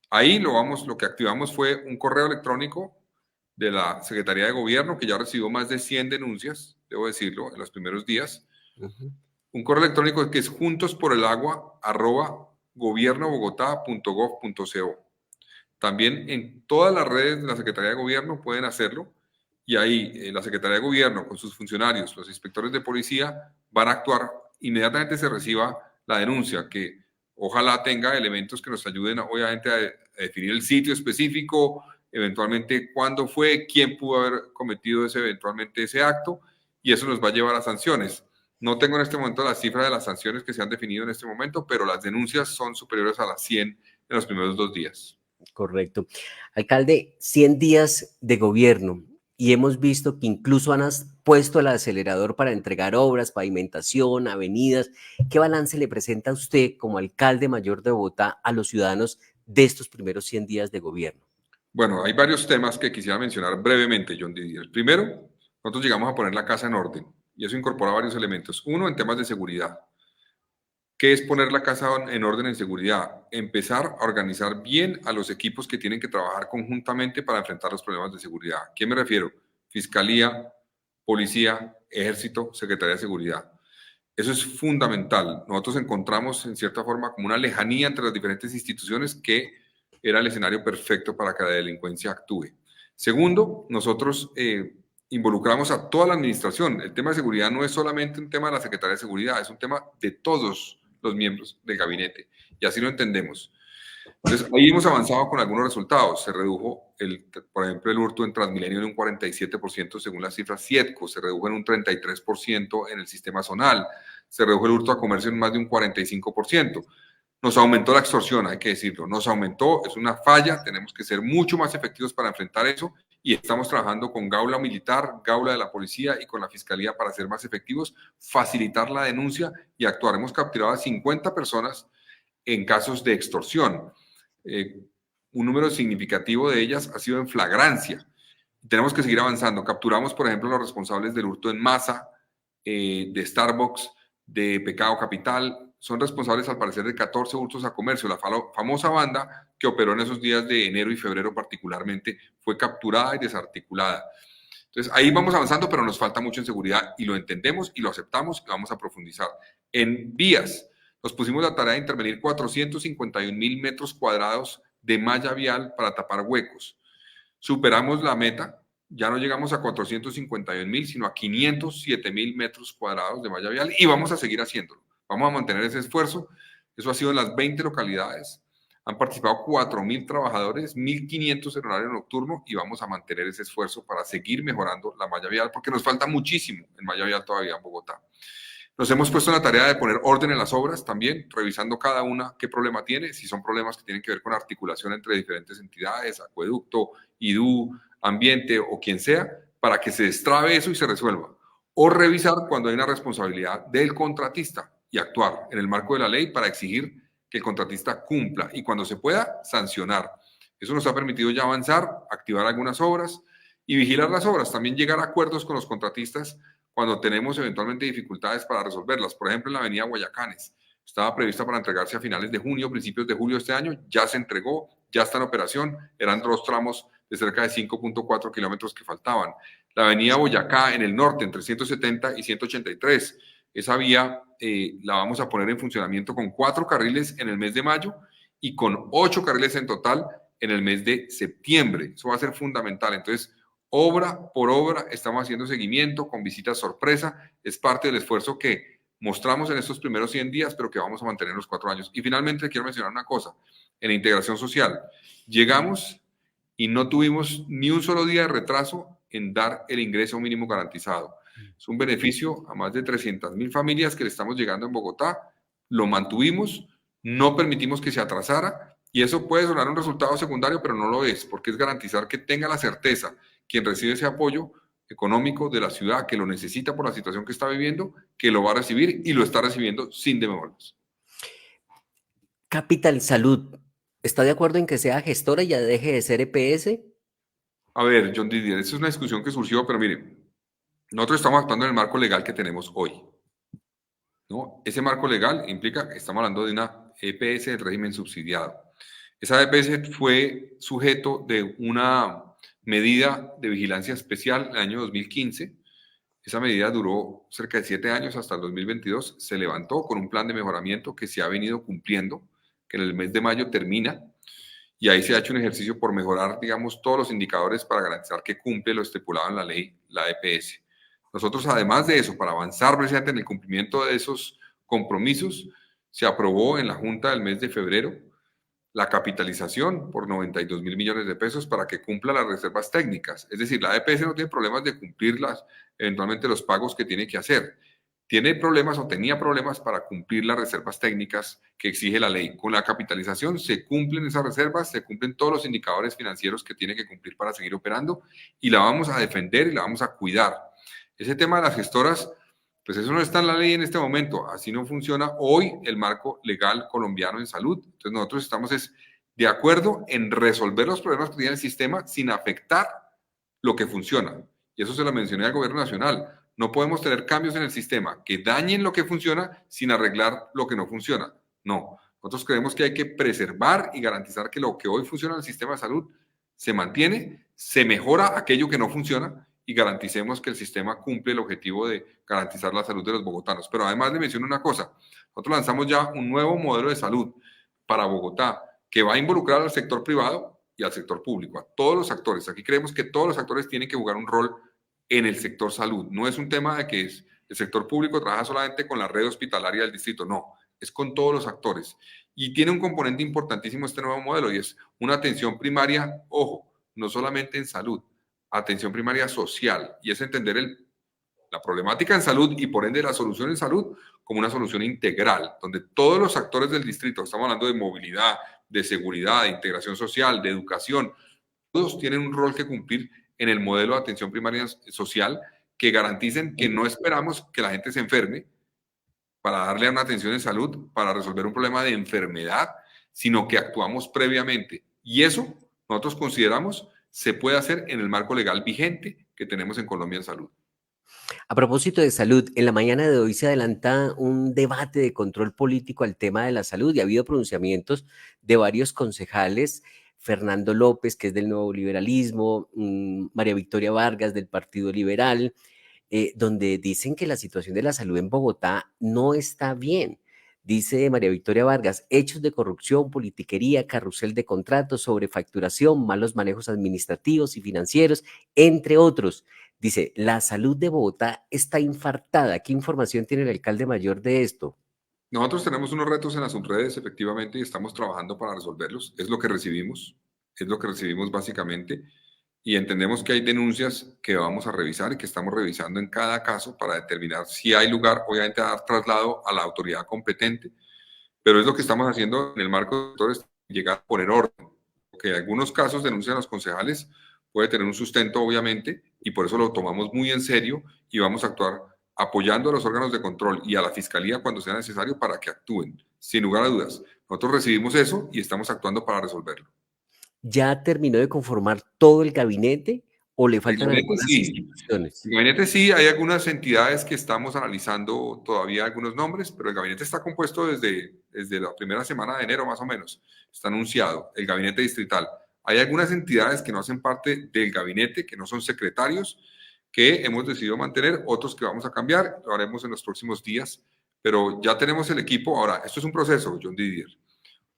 Ahí lo que activamos fue un correo electrónico de la Secretaría de Gobierno, que ya recibió más de 100 denuncias, debo decirlo, en los primeros días. Un correo electrónico que es juntosporelagua@gobiernobogotá.gov.co. También en todas las redes de la Secretaría de Gobierno pueden hacerlo, y ahí la Secretaría de Gobierno con sus funcionarios, los inspectores de policía, van a actuar inmediatamente se reciba la denuncia, que ojalá tenga elementos que nos ayuden obviamente a definir el sitio específico, eventualmente cuándo fue, quién pudo haber cometido eventualmente ese acto, y eso nos va a llevar a sanciones. No tengo en este momento la cifra de las sanciones que se han definido en este momento, pero las denuncias son superiores a las 100 en los primeros 2 días. Correcto. Alcalde, 100 días de gobierno y hemos visto que incluso han puesto el acelerador para entregar obras, pavimentación, avenidas. ¿Qué balance le presenta a usted como alcalde mayor de Bogotá a los ciudadanos de estos primeros 100 días de gobierno? Bueno, hay varios temas que quisiera mencionar brevemente, John Didier. Primero, nosotros llegamos a poner la casa en orden y eso incorpora varios elementos. Uno, en temas de seguridad. ¿Qué es poner la casa en orden en seguridad? Empezar a organizar bien a los equipos que tienen que trabajar conjuntamente para enfrentar los problemas de seguridad. ¿A qué me refiero? Fiscalía, Policía, Ejército, Secretaría de Seguridad. Eso es fundamental. Nosotros encontramos en cierta forma como una lejanía entre las diferentes instituciones que era el escenario perfecto para que la delincuencia actúe. Segundo, nosotros involucramos a toda la administración. El tema de seguridad no es solamente un tema de la Secretaría de Seguridad, es un tema de todos los miembros del gabinete, y así lo entendemos. Entonces, ahí hemos avanzado con algunos resultados. Se redujo, por ejemplo, el hurto en Transmilenio en un 47% según las cifras Cietco, se redujo en un 33% en el sistema zonal, se redujo el hurto a comercio en más de un 45%. Nos aumentó la extorsión, hay que decirlo, nos aumentó, es una falla, tenemos que ser mucho más efectivos para enfrentar eso, y estamos trabajando con Gaula Militar, Gaula de la Policía y con la Fiscalía para ser más efectivos, facilitar la denuncia y actuar. Hemos capturado a 50 personas en casos de extorsión. Un número significativo de ellas ha sido en flagrancia. Tenemos que seguir avanzando. Capturamos, por ejemplo, los responsables del hurto en masa, de Starbucks, de Pecado Capital. Son responsables, al parecer, de 14 hurtos a comercio. La famosa banda que operó en esos días de enero y febrero particularmente fue capturada y desarticulada. Entonces, ahí vamos avanzando, pero nos falta mucho en seguridad y lo entendemos y lo aceptamos y vamos a profundizar. En vías, nos pusimos la tarea de intervenir 451.000 metros cuadrados de malla vial para tapar huecos. Superamos la meta, ya no llegamos a 451.000, sino a 507.000 metros cuadrados de malla vial y vamos a seguir haciéndolo. Vamos a mantener ese esfuerzo. Eso ha sido en las 20 localidades. Han participado 4.000 trabajadores, 1.500 en horario nocturno y vamos a mantener ese esfuerzo para seguir mejorando la malla vial porque nos falta muchísimo en malla vial todavía en Bogotá. Nos hemos puesto en la tarea de poner orden en las obras también, revisando cada una qué problema tiene, si son problemas que tienen que ver con articulación entre diferentes entidades, acueducto, IDU, ambiente o quien sea, para que se destrabe eso y se resuelva. O revisar cuando hay una responsabilidad del contratista y actuar en el marco de la ley para exigir que el contratista cumpla y cuando se pueda, sancionar. Eso nos ha permitido ya avanzar, activar algunas obras y vigilar las obras, también llegar a acuerdos con los contratistas cuando tenemos eventualmente dificultades para resolverlas. Por ejemplo, en la avenida Guayacanes, estaba prevista para entregarse a finales de junio, principios de julio de este año, ya se entregó, ya está en operación, eran 2 tramos de cerca de 5.4 kilómetros que faltaban. La avenida Boyacá en el norte, entre 170 y 183, esa vía la vamos a poner en funcionamiento con 4 carriles en el mes de mayo y con 8 carriles en total en el mes de septiembre. Eso va a ser fundamental. Entonces, obra por obra, estamos haciendo seguimiento con visitas sorpresa. Es parte del esfuerzo que mostramos en estos primeros 100 días, pero que vamos a mantener en los 4 años. Y finalmente quiero mencionar una cosa. En integración social, llegamos y no tuvimos ni un solo día de retraso en dar el ingreso mínimo garantizado. Es un beneficio a más de 300.000 familias que le estamos llegando en Bogotá. Lo mantuvimos, no permitimos que se atrasara y eso puede sonar un resultado secundario, pero no lo es, porque es garantizar que tenga la certeza quien recibe ese apoyo económico de la ciudad, que lo necesita por la situación que está viviendo, que lo va a recibir y lo está recibiendo sin demoras. Capital Salud, ¿está de acuerdo en que sea gestora y ya deje de ser EPS? A ver, John Didier, esa es una discusión que surgió, pero mire, nosotros estamos actuando en el marco legal que tenemos hoy, ¿no? Ese marco legal implica que estamos hablando de una EPS de régimen subsidiado. Esa EPS fue sujeto de una medida de vigilancia especial en el año 2015. Esa medida duró cerca de 7 años hasta el 2022. Se levantó con un plan de mejoramiento que se ha venido cumpliendo, que en el mes de mayo termina. Y ahí se ha hecho un ejercicio por mejorar, digamos, todos los indicadores para garantizar que cumple lo estipulado en la ley, la EPS. Nosotros, además de eso, para avanzar precisamente en el cumplimiento de esos compromisos, se aprobó en la Junta del mes de febrero la capitalización por 92.000 millones de pesos para que cumpla las reservas técnicas. Es decir, la EPS no tiene problemas de cumplir eventualmente los pagos que tiene que hacer. Tiene problemas o tenía problemas para cumplir las reservas técnicas que exige la ley. Con la capitalización se cumplen esas reservas, se cumplen todos los indicadores financieros que tiene que cumplir para seguir operando y la vamos a defender y la vamos a cuidar. Ese tema de las gestoras, pues eso no está en la ley en este momento. Así no funciona hoy el marco legal colombiano en salud. Entonces nosotros estamos de acuerdo en resolver los problemas que tiene el sistema sin afectar lo que funciona. Y eso se lo mencioné al gobierno nacional. No podemos tener cambios en el sistema que dañen lo que funciona sin arreglar lo que no funciona. No. Nosotros creemos que hay que preservar y garantizar que lo que hoy funciona en el sistema de salud se mantiene, se mejora aquello que no funciona y garanticemos que el sistema cumple el objetivo de garantizar la salud de los bogotanos. Pero además le menciono una cosa, nosotros lanzamos ya un nuevo modelo de salud para Bogotá que va a involucrar al sector privado y al sector público, a todos los actores. Aquí creemos que todos los actores tienen que jugar un rol en el sector salud. No es un tema de que el sector público trabaja solamente con la red hospitalaria del distrito, no, es con todos los actores. Y tiene un componente importantísimo este nuevo modelo y es una atención primaria, ojo, no solamente en salud, atención primaria social, y es entender la problemática en salud y por ende la solución en salud como una solución integral, donde todos los actores del distrito, estamos hablando de movilidad, de seguridad, de integración social, de educación, todos tienen un rol que cumplir en el modelo de atención primaria social que garanticen que no esperamos que la gente se enferme para darle una atención en salud, para resolver un problema de enfermedad, sino que actuamos previamente. Y eso nosotros consideramos se puede hacer en el marco legal vigente que tenemos en Colombia en salud. A propósito de salud, en la mañana de hoy se adelanta un debate de control político al tema de la salud y ha habido pronunciamientos de varios concejales, Fernando López, que es del Nuevo Liberalismo, María Victoria Vargas del Partido Liberal, donde dicen que la situación de la salud en Bogotá no está bien. Dice María Victoria Vargas, hechos de corrupción, politiquería, carrusel de contratos, sobrefacturación, malos manejos administrativos y financieros, entre otros. Dice, la salud de Bogotá está infartada. ¿Qué información tiene el alcalde mayor de esto? Nosotros tenemos unos retos en las subredes, efectivamente, y estamos trabajando para resolverlos. Es lo que recibimos básicamente. Y entendemos que hay denuncias que vamos a revisar y que estamos revisando en cada caso para determinar si hay lugar, obviamente, a dar traslado a la autoridad competente, pero es lo que estamos haciendo en el marco de llegar a poner orden, porque en algunos casos denuncian los concejales, puede tener un sustento, obviamente, y por eso lo tomamos muy en serio y vamos a actuar apoyando a los órganos de control y a la fiscalía cuando sea necesario para que actúen, sin lugar a dudas. Nosotros recibimos eso y estamos actuando para resolverlo. ¿Ya terminó de conformar todo el gabinete o le faltan algunas Sí. instituciones? El gabinete sí, hay algunas entidades que estamos analizando todavía algunos nombres, pero el gabinete está compuesto desde la primera semana de enero más o menos. Está anunciado el gabinete distrital. Hay algunas entidades que no hacen parte del gabinete, que no son secretarios, que hemos decidido mantener, otros que vamos a cambiar, lo haremos en los próximos días, pero ya tenemos el equipo. Ahora, esto es un proceso, John Didier.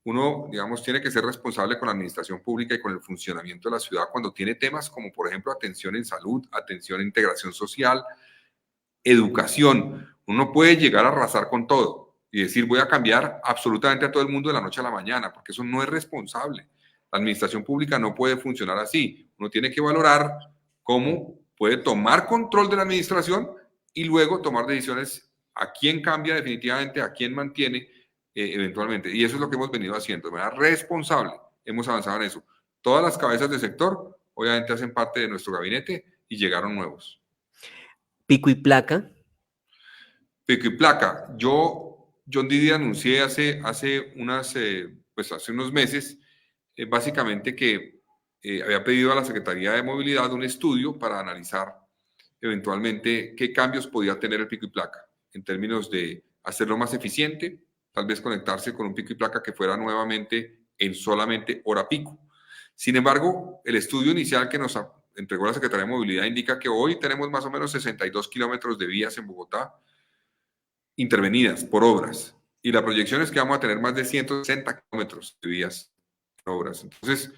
Uno, digamos, tiene que ser responsable con la administración pública y con el funcionamiento de la ciudad cuando tiene temas como, por ejemplo, atención en salud, atención en integración social, educación. Uno puede llegar a arrasar con todo y decir, voy a cambiar absolutamente a todo el mundo de la noche a la mañana, porque eso no es responsable. La administración pública no puede funcionar así. Uno tiene que valorar cómo puede tomar control de la administración y luego tomar decisiones a quién cambia definitivamente, a quién mantiene eventualmente. Y eso es lo que hemos venido haciendo de manera responsable. Hemos avanzado en eso. Todas las cabezas del sector, obviamente, hacen parte de nuestro gabinete y llegaron nuevos. ¿Pico y placa? Pico y placa. John Didier anuncié hace unos meses, básicamente que había pedido a la Secretaría de Movilidad un estudio para analizar eventualmente qué cambios podía tener el pico y placa en términos de hacerlo más eficiente, tal vez conectarse con un pico y placa que fuera nuevamente en solamente hora pico. Sin embargo, el estudio inicial que nos entregó la Secretaría de Movilidad indica que hoy tenemos más o menos 62 kilómetros de vías en Bogotá intervenidas por obras y la proyección es que vamos a tener más de 160 kilómetros de vías por obras. Entonces,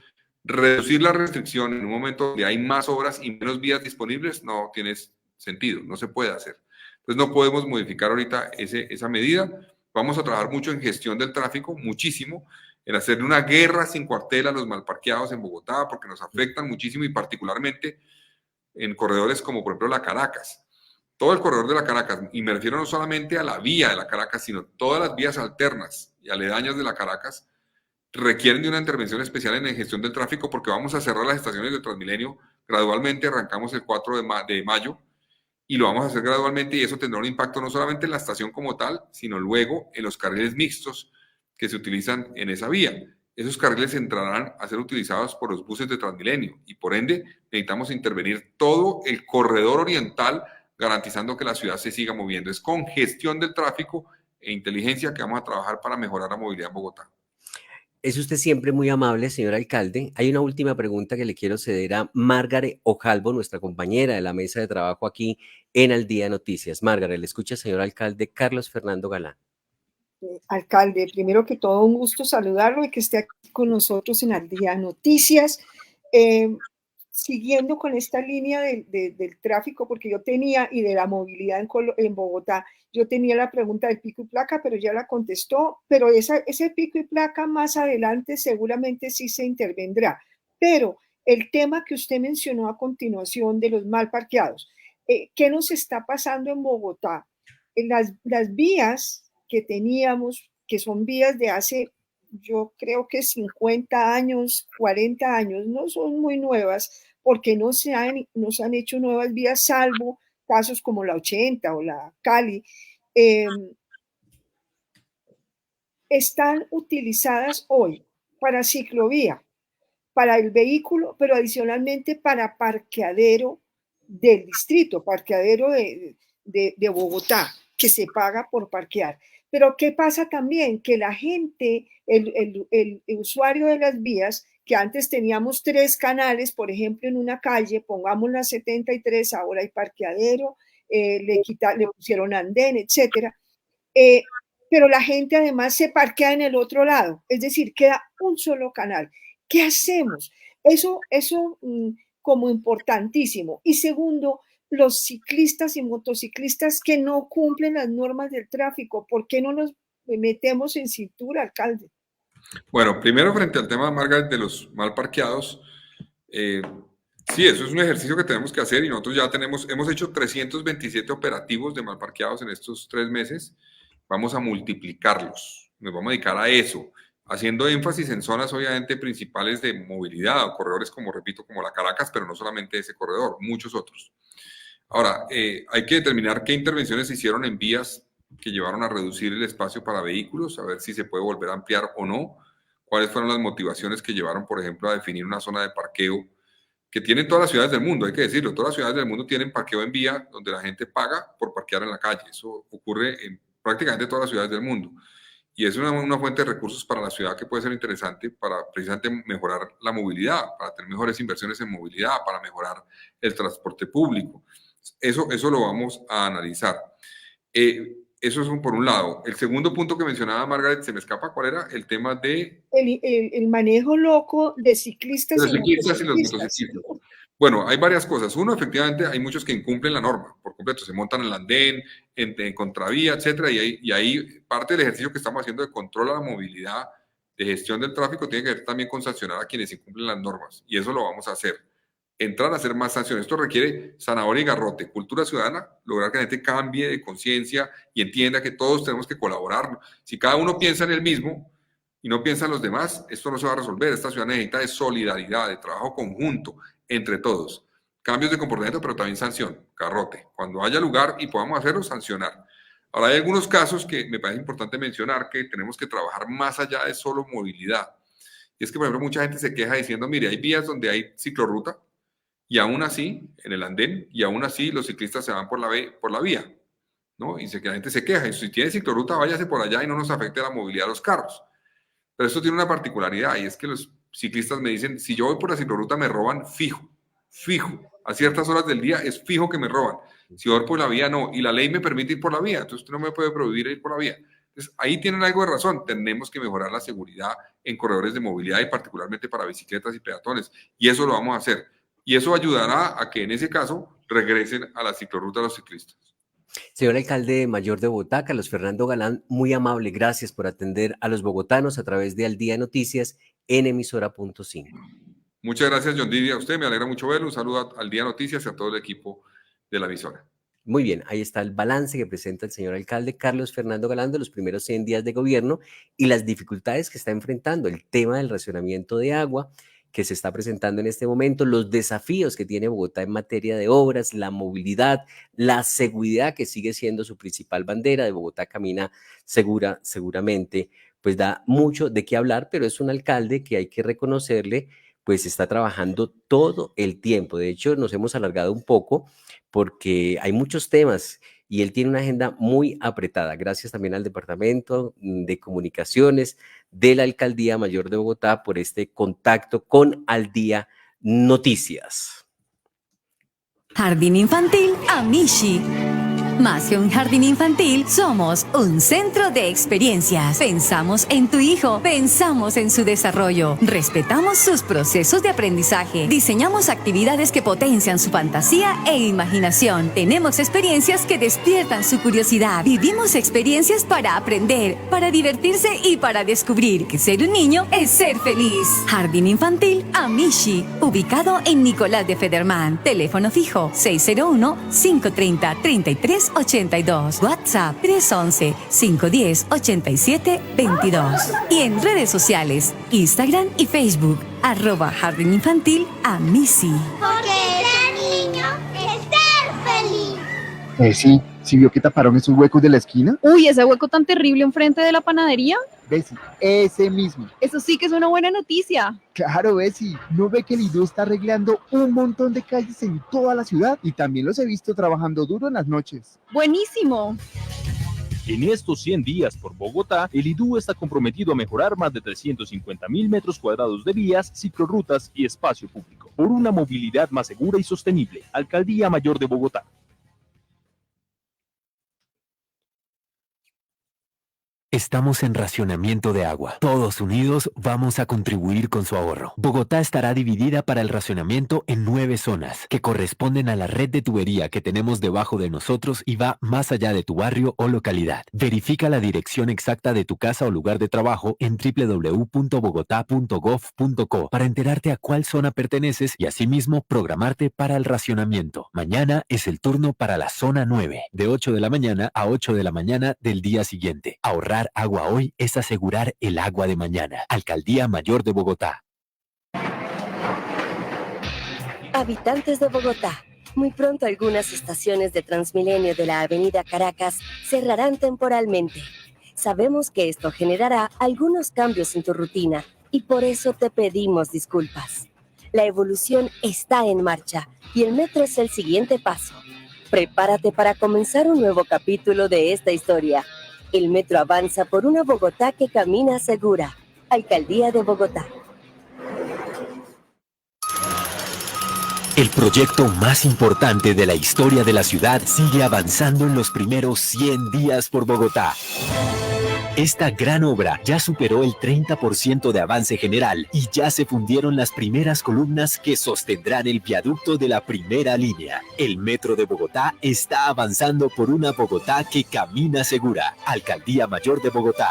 reducir la restricción en un momento donde hay más obras y menos vías disponibles no tiene sentido, no se puede hacer. Entonces, no podemos modificar ahorita esa medida. Vamos a trabajar mucho en gestión del tráfico, muchísimo, en hacerle una guerra sin cuartel a los malparqueados en Bogotá, porque nos afectan muchísimo y particularmente en corredores como por ejemplo la Caracas. Todo el corredor de la Caracas, y me refiero no solamente a la vía de la Caracas, sino todas las vías alternas y aledañas de la Caracas, requieren de una intervención especial en la gestión del tráfico porque vamos a cerrar las estaciones de Transmilenio gradualmente, arrancamos el 4 de mayo, y lo vamos a hacer gradualmente y eso tendrá un impacto no solamente en la estación como tal, sino luego en los carriles mixtos que se utilizan en esa vía. Esos carriles entrarán a ser utilizados por los buses de Transmilenio y por ende necesitamos intervenir todo el corredor oriental garantizando que la ciudad se siga moviendo. Es con gestión del tráfico e inteligencia que vamos a trabajar para mejorar la movilidad en Bogotá. Es usted siempre muy amable, señor alcalde. Hay una última pregunta que le quiero ceder a Margaret Ojalvo, nuestra compañera de la mesa de trabajo aquí en Al Día Noticias. Margaret, le escucha, señor alcalde Carlos Fernando Galán. Alcalde, primero que todo, un gusto saludarlo y que esté aquí con nosotros en Al Día Noticias. siguiendo con esta línea del tráfico, porque yo tenía, y de la movilidad en Bogotá, yo tenía la pregunta del pico y placa, pero ya la contestó, pero ese pico y placa más adelante seguramente sí se intervendrá. Pero el tema que usted mencionó a continuación de los mal parqueados, ¿qué nos está pasando en Bogotá? Las vías que teníamos, que son vías de hace, yo creo que 50 años, 40 años, no son muy nuevas, porque no se han hecho nuevas vías, salvo casos como la 80 o la Cali, están utilizadas hoy para ciclovía, para el vehículo, pero adicionalmente para parqueadero del distrito, parqueadero de Bogotá, que se paga por parquear. Pero ¿qué pasa también? Que la gente, el usuario de las vías, que antes teníamos 3 canales, por ejemplo, en una calle, pongamos la 73, ahora hay parqueadero, le pusieron andén, etcétera. Pero la gente además se parquea en el otro lado, es decir, queda un solo canal. ¿Qué hacemos? Eso como importantísimo. Y segundo, los ciclistas y motociclistas que no cumplen las normas del tráfico, ¿por qué no nos metemos en cintura, alcalde? Bueno, primero frente al tema, Margaret, de los mal parqueados, sí, eso es un ejercicio que tenemos que hacer y nosotros ya hemos hecho 327 operativos de mal parqueados en estos 3 meses. Vamos a multiplicarlos, nos vamos a dedicar a eso, haciendo énfasis en zonas obviamente principales de movilidad o corredores como, repito, como la Caracas, pero no solamente ese corredor, muchos otros. Ahora, hay que determinar qué intervenciones se hicieron en vías que llevaron a reducir el espacio para vehículos, a ver si se puede volver a ampliar o no, cuáles fueron las motivaciones que llevaron, por ejemplo, a definir una zona de parqueo que tienen todas las ciudades del mundo, hay que decirlo, todas las ciudades del mundo tienen parqueo en vía donde la gente paga por parquear en la calle, eso ocurre en prácticamente todas las ciudades del mundo. Y es una fuente de recursos para la ciudad que puede ser interesante para precisamente mejorar la movilidad, para tener mejores inversiones en movilidad, para mejorar el transporte público. Eso lo vamos a analizar. Eso es por un lado. El segundo punto que mencionaba Margaret, se me escapa, ¿cuál era? El tema de... El manejo loco de ciclistas, y los motociclistas. Bueno, hay varias cosas. Uno, efectivamente, hay muchos que incumplen la norma por completo. Se montan en el andén, en contravía, etcétera. Y ahí parte del ejercicio que estamos haciendo de control a la movilidad, de gestión del tráfico, tiene que ver también con sancionar a quienes incumplen las normas. Y eso lo vamos a hacer. Entrar a hacer más sanciones. Esto requiere zanahoria y garrote, cultura ciudadana, lograr que la gente cambie de conciencia y entienda que todos tenemos que colaborar. Si cada uno piensa en el mismo y no piensa en los demás, esto no se va a resolver. Esta ciudad necesita de solidaridad, de trabajo conjunto entre todos. Cambios de comportamiento, pero también sanción, garrote. Cuando haya lugar y podamos hacerlo, sancionar. Ahora, hay algunos casos que me parece importante mencionar que tenemos que trabajar más allá de solo movilidad. Y es que, por ejemplo, mucha gente se queja diciendo, mire, hay vías donde hay ciclorruta y aún así, en el andén, y aún así los ciclistas se van por la vía, ¿no? Y la gente se queja. Y si tiene ciclorruta, váyase por allá y no nos afecte la movilidad de los carros. Pero esto tiene una particularidad y es que los ciclistas me dicen, si yo voy por la ciclorruta me roban fijo. A ciertas horas del día es fijo que me roban. Si voy por la vía, no. Y la ley me permite ir por la vía, entonces usted no me puede prohibir ir por la vía. Entonces, ahí tienen algo de razón. Tenemos que mejorar la seguridad en corredores de movilidad y particularmente para bicicletas y peatones. Y eso lo vamos a hacer. Y eso ayudará a que en ese caso regresen a la ciclorruta los ciclistas. Señor alcalde mayor de Bogotá, Carlos Fernando Galán, muy amable, gracias por atender a los bogotanos a través de Al Día Noticias en emisora.5. Muchas gracias, John Didi, a usted, me alegra mucho verlo. Un saludo al Día Noticias y a todo el equipo de la emisora. Muy bien, ahí está el balance que presenta el señor alcalde Carlos Fernando Galán de los primeros 100 días de gobierno y las dificultades que está enfrentando, el tema del racionamiento de agua que se está presentando en este momento, los desafíos que tiene Bogotá en materia de obras, la movilidad, la seguridad que sigue siendo su principal bandera de Bogotá Camina Segura, seguramente, pues da mucho de qué hablar, pero es un alcalde que hay que reconocerle, pues está trabajando todo el tiempo. De hecho, nos hemos alargado un poco porque hay muchos temas y él tiene una agenda muy apretada. Gracias también al Departamento de Comunicaciones de la Alcaldía Mayor de Bogotá por este contacto con Al Día Noticias. Jardín Infantil Amishi. Más que un jardín infantil, somos un centro de experiencias. Pensamos en tu hijo, pensamos en su desarrollo, respetamos sus procesos de aprendizaje, diseñamos actividades que potencian su fantasía e imaginación. Tenemos experiencias que despiertan su curiosidad. Vivimos experiencias para aprender, para divertirse y para descubrir que ser un niño es ser feliz. Jardín Infantil Amishi, ubicado en Nicolás de Federman. Teléfono fijo 601-530-3382. WhatsApp 311-510-8722. Y en redes sociales, Instagram y Facebook, @Jardín Infantil Amishi. Porque ser niño es ser feliz. Sí, ¿sí vio que taparon esos huecos de la esquina? Uy, ese hueco tan terrible enfrente de la panadería. Bessie, ese mismo. Eso sí que es una buena noticia. Claro, Bessie, ¿no ve que el IDU está arreglando un montón de calles en toda la ciudad? Y también los he visto trabajando duro en las noches. Buenísimo. En estos 100 días por Bogotá, el IDU está comprometido a mejorar más de 350.000 metros cuadrados de vías, ciclorrutas y espacio público, por una movilidad más segura y sostenible. Alcaldía Mayor de Bogotá. Estamos en racionamiento de agua. Todos unidos vamos a contribuir con su ahorro. Bogotá estará dividida para el racionamiento en 9 zonas, que corresponden a la red de tubería que tenemos debajo de nosotros y va más allá de tu barrio o localidad. Verifica la dirección exacta de tu casa o lugar de trabajo en www.bogotá.gov.co para enterarte a cuál zona perteneces y asimismo programarte para el racionamiento. Mañana es el turno para la zona 9, de 8 de la mañana a 8 de la mañana del día siguiente. Ahorrar agua hoy es asegurar el agua de mañana. Alcaldía Mayor de Bogotá. Habitantes de Bogotá, muy pronto algunas estaciones de Transmilenio de la Avenida Caracas cerrarán temporalmente. Sabemos que esto generará algunos cambios en tu rutina y por eso te pedimos disculpas. La evolución está en marcha y el metro es el siguiente paso. Prepárate para comenzar un nuevo capítulo de esta historia. El metro avanza por una Bogotá que camina segura. Alcaldía de Bogotá. El proyecto más importante de la historia de la ciudad sigue avanzando en los primeros 100 días por Bogotá. Esta gran obra ya superó el 30% de avance general y ya se fundieron las primeras columnas que sostendrán el viaducto de la primera línea. El Metro de Bogotá está avanzando por una Bogotá que camina segura. Alcaldía Mayor de Bogotá.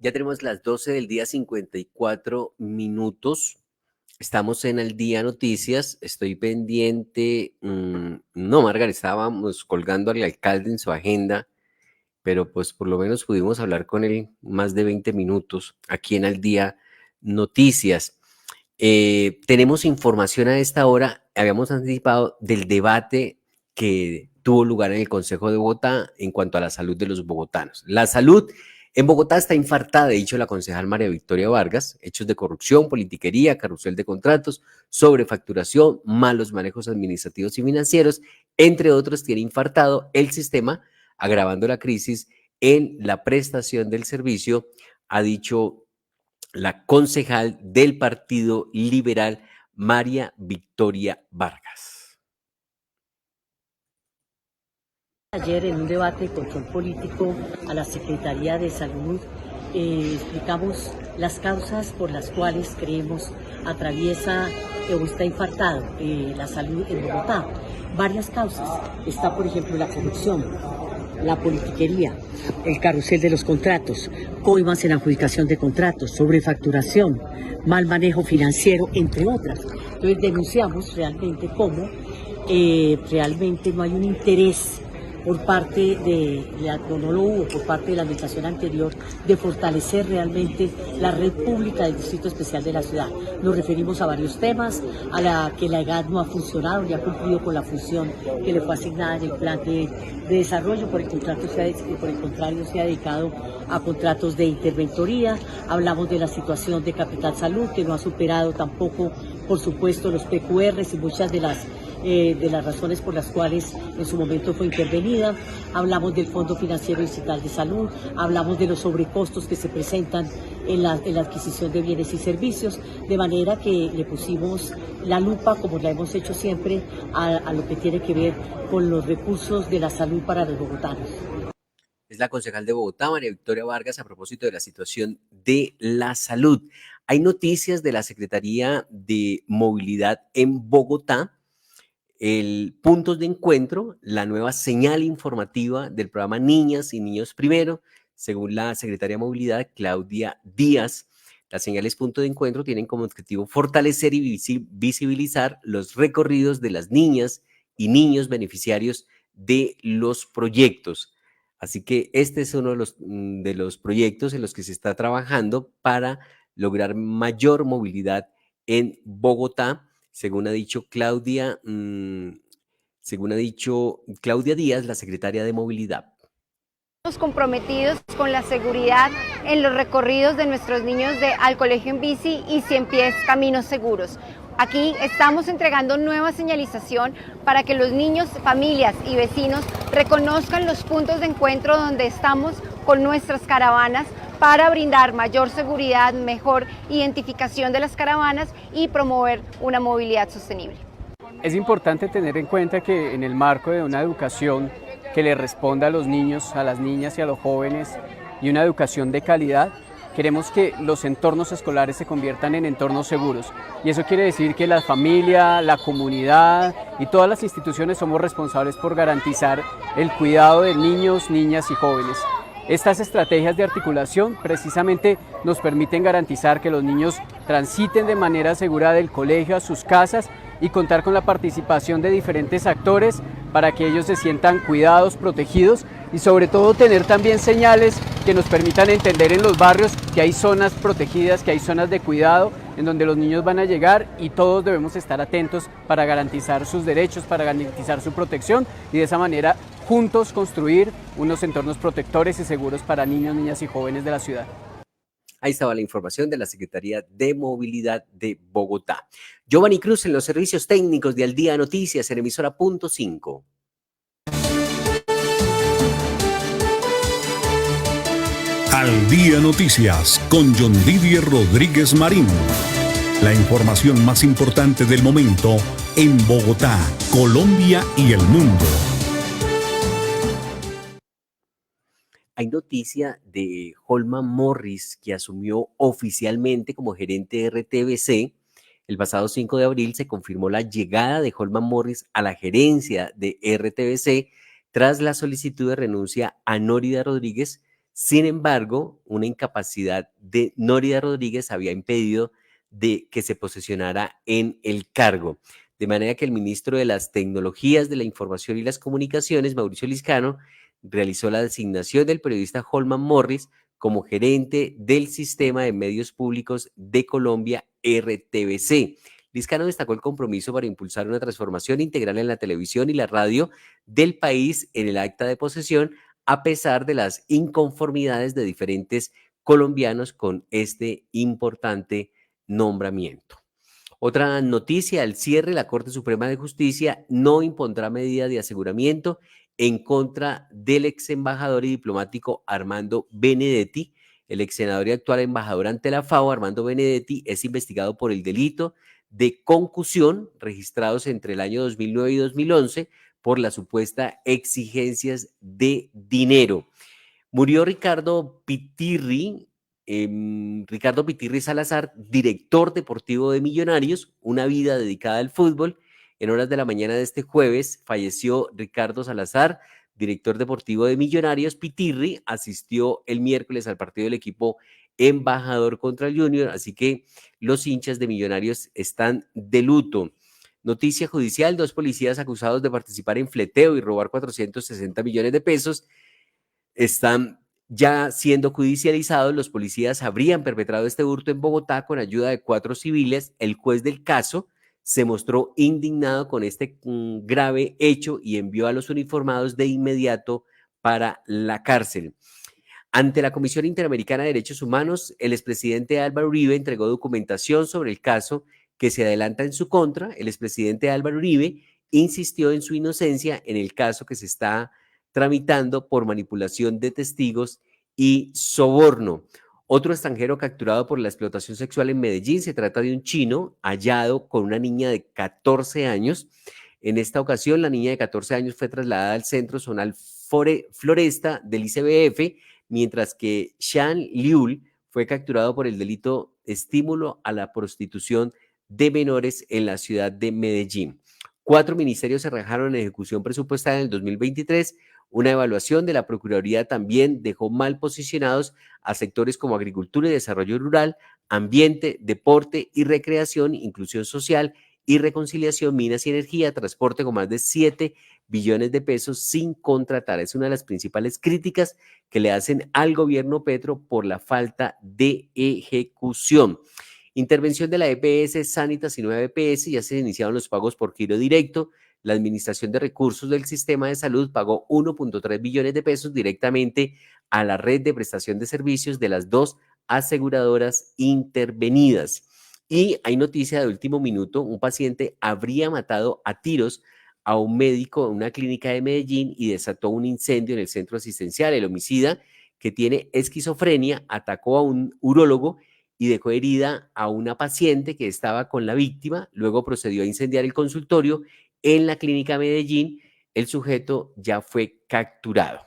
Ya tenemos las 12 del día, 54 minutos. Estamos en el día noticias. Estoy pendiente. No, Margarita, estábamos colgando al alcalde en su agenda, pero pues por lo menos pudimos hablar con él más de 20 minutos aquí en el día noticias. Tenemos información a esta hora. Habíamos anticipado del debate que tuvo lugar en el Consejo de Bogotá en cuanto a la salud de los bogotanos. La salud en Bogotá está infartada, dicho la concejal María Victoria Vargas. Hechos de corrupción, politiquería, carrusel de contratos, sobrefacturación, malos manejos administrativos y financieros, entre otros, tiene infartado el sistema, agravando la crisis en la prestación del servicio, ha dicho la concejal del Partido Liberal, María Victoria Vargas. Ayer en un debate de control político a la Secretaría de Salud explicamos las causas por las cuales creemos atraviesa o está infartado la salud en Bogotá. Varias causas. Está, por ejemplo, la corrupción, la politiquería, el carrusel de los contratos, coimas en adjudicación de contratos, sobrefacturación, mal manejo financiero, entre otras. Entonces denunciamos realmente cómo realmente no hay un interés por parte no lo hubo por parte de la administración anterior de fortalecer realmente la red pública del Distrito Especial de la ciudad. Nos referimos a varios temas, a la que la EGAD no ha funcionado ni ha cumplido con la función que le fue asignada en el plan de desarrollo, por el contrario se ha dedicado a contratos de interventoría. Hablamos de la situación de Capital Salud, que no ha superado tampoco, por supuesto, los PQRs y muchas de las razones por las cuales en su momento fue intervenida. Hablamos del Fondo Financiero Distrital de Salud, hablamos de los sobrecostos que se presentan en la adquisición de bienes y servicios, de manera que le pusimos la lupa, como la hemos hecho siempre, a lo que tiene que ver con los recursos de la salud para los bogotanos. Es la concejal de Bogotá, María Victoria Vargas, a propósito de la situación de la salud. Hay noticias de la Secretaría de Movilidad en Bogotá, el puntos de encuentro, la nueva señal informativa del programa Niñas y Niños Primero, según la Secretaria de Movilidad, Claudia Díaz. Las señales punto de encuentro tienen como objetivo fortalecer y visibilizar los recorridos de las niñas y niños beneficiarios de los proyectos. Así que este es uno de los proyectos en los que se está trabajando para lograr mayor movilidad en Bogotá, según ha dicho Claudia Díaz, la secretaria de Movilidad. Comprometidos con la seguridad en los recorridos de nuestros niños al colegio en bici y 100 pies caminos seguros. Aquí estamos entregando nueva señalización para que los niños, familias y vecinos reconozcan los puntos de encuentro donde estamos con nuestras caravanas para brindar mayor seguridad, mejor identificación de las caravanas y promover una movilidad sostenible. Es importante tener en cuenta que en el marco de una educación que le responda a los niños, a las niñas y a los jóvenes y una educación de calidad, queremos que los entornos escolares se conviertan en entornos seguros. Y eso quiere decir que la familia, la comunidad y todas las instituciones somos responsables por garantizar el cuidado de niños, niñas y jóvenes. Estas estrategias de articulación precisamente nos permiten garantizar que los niños transiten de manera segura del colegio a sus casas y contar con la participación de diferentes actores para que ellos se sientan cuidados, protegidos y sobre todo tener también señales que nos permitan entender en los barrios que hay zonas protegidas, que hay zonas de cuidado en donde los niños van a llegar y todos debemos estar atentos para garantizar sus derechos, para garantizar su protección y de esa manera juntos construir unos entornos protectores y seguros para niños, niñas y jóvenes de la ciudad. Ahí estaba la información de la Secretaría de Movilidad de Bogotá. Giovanni Cruz en los servicios técnicos de Al Día Noticias en emisora Punto 5. Al Día Noticias con John Didier Rodríguez Marín. La información más importante del momento en Bogotá, Colombia y el mundo. Hay noticia de Holman Morris, que asumió oficialmente como gerente de RTBC. El pasado 5 de abril se confirmó la llegada de Holman Morris a la gerencia de RTBC tras la solicitud de renuncia a Nórida Rodríguez. Sin embargo, una incapacidad de Nórida Rodríguez había impedido de que se posesionara en el cargo. De manera que el ministro de las Tecnologías de la Información y las Comunicaciones, Mauricio Liscano, realizó la designación del periodista Holman Morris como gerente del Sistema de Medios Públicos de Colombia, RTBC. Liscano destacó el compromiso para impulsar una transformación integral en la televisión y la radio del país en el acta de posesión, a pesar de las inconformidades de diferentes colombianos con este importante nombramiento. Otra noticia, al cierre, la Corte Suprema de Justicia no impondrá medida de aseguramiento en contra del ex embajador y diplomático Armando Benedetti. El ex senador y actual embajador ante la FAO, Armando Benedetti, es investigado por el delito de concusión registrados entre el año 2009 y 2011 por las supuestas exigencias de dinero. Murió Ricardo Pitirri Salazar, director deportivo de Millonarios, una vida dedicada al fútbol. En horas de la mañana de este jueves falleció Ricardo Salazar, director deportivo de Millonarios. Pitirri asistió el miércoles al partido del equipo embajador contra el Junior, así que los hinchas de Millonarios están de luto. Noticia judicial, 2 policías acusados de participar en fleteo y robar 460 millones de pesos están ya siendo judicializados. Los policías habrían perpetrado este hurto en Bogotá con ayuda de 4 civiles. El juez del caso se mostró indignado con este grave hecho y envió a los uniformados de inmediato para la cárcel. Ante la Comisión Interamericana de Derechos Humanos, el expresidente Álvaro Uribe entregó documentación sobre el caso que se adelanta en su contra. El expresidente Álvaro Uribe insistió en su inocencia en el caso que se está tramitando por manipulación de testigos y soborno. Otro extranjero capturado por la explotación sexual en Medellín. Se trata de un chino hallado con una niña de 14 años. En esta ocasión, la niña de 14 años fue trasladada al Centro Zonal Floresta del ICBF, mientras que Shan Liul fue capturado por el delito estímulo a la prostitución de menores en la ciudad de Medellín. 4 ministerios se rajaron en ejecución presupuestaria en el 2023. Una evaluación de la Procuraduría también dejó mal posicionados a sectores como agricultura y desarrollo rural, ambiente, deporte y recreación, inclusión social y reconciliación, minas y energía, transporte con más de 7 billones de pesos sin contratar. Es una de las principales críticas que le hacen al gobierno Petro por la falta de ejecución. Intervención de la EPS, Sanitas y Nueva EPS, ya se iniciaron los pagos por giro directo. La Administración de Recursos del Sistema de Salud pagó 1.3 billones de pesos directamente a la red de prestación de servicios de las 2 aseguradoras intervenidas. Y hay noticia de último minuto: un paciente habría matado a tiros a un médico en una clínica de Medellín y desató un incendio en el centro asistencial. El homicida, que tiene esquizofrenia, atacó a un urólogo y dejó herida a una paciente que estaba con la víctima. Luego procedió a incendiar el consultorio en la clínica Medellín. El sujeto ya fue capturado.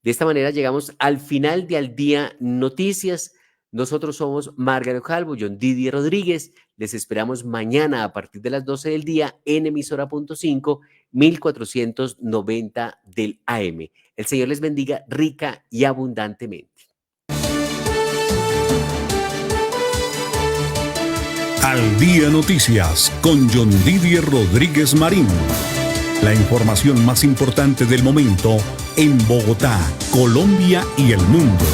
De esta manera llegamos al final de Al Día Noticias. Nosotros somos Margareth Calvo, John Didier Rodríguez. Les esperamos mañana a partir de las 12 del día en emisora.5, 1490 del AM. El Señor les bendiga rica y abundantemente. Al Día Noticias con John Didier Rodríguez Marín. La información más importante del momento en Bogotá, Colombia y el mundo.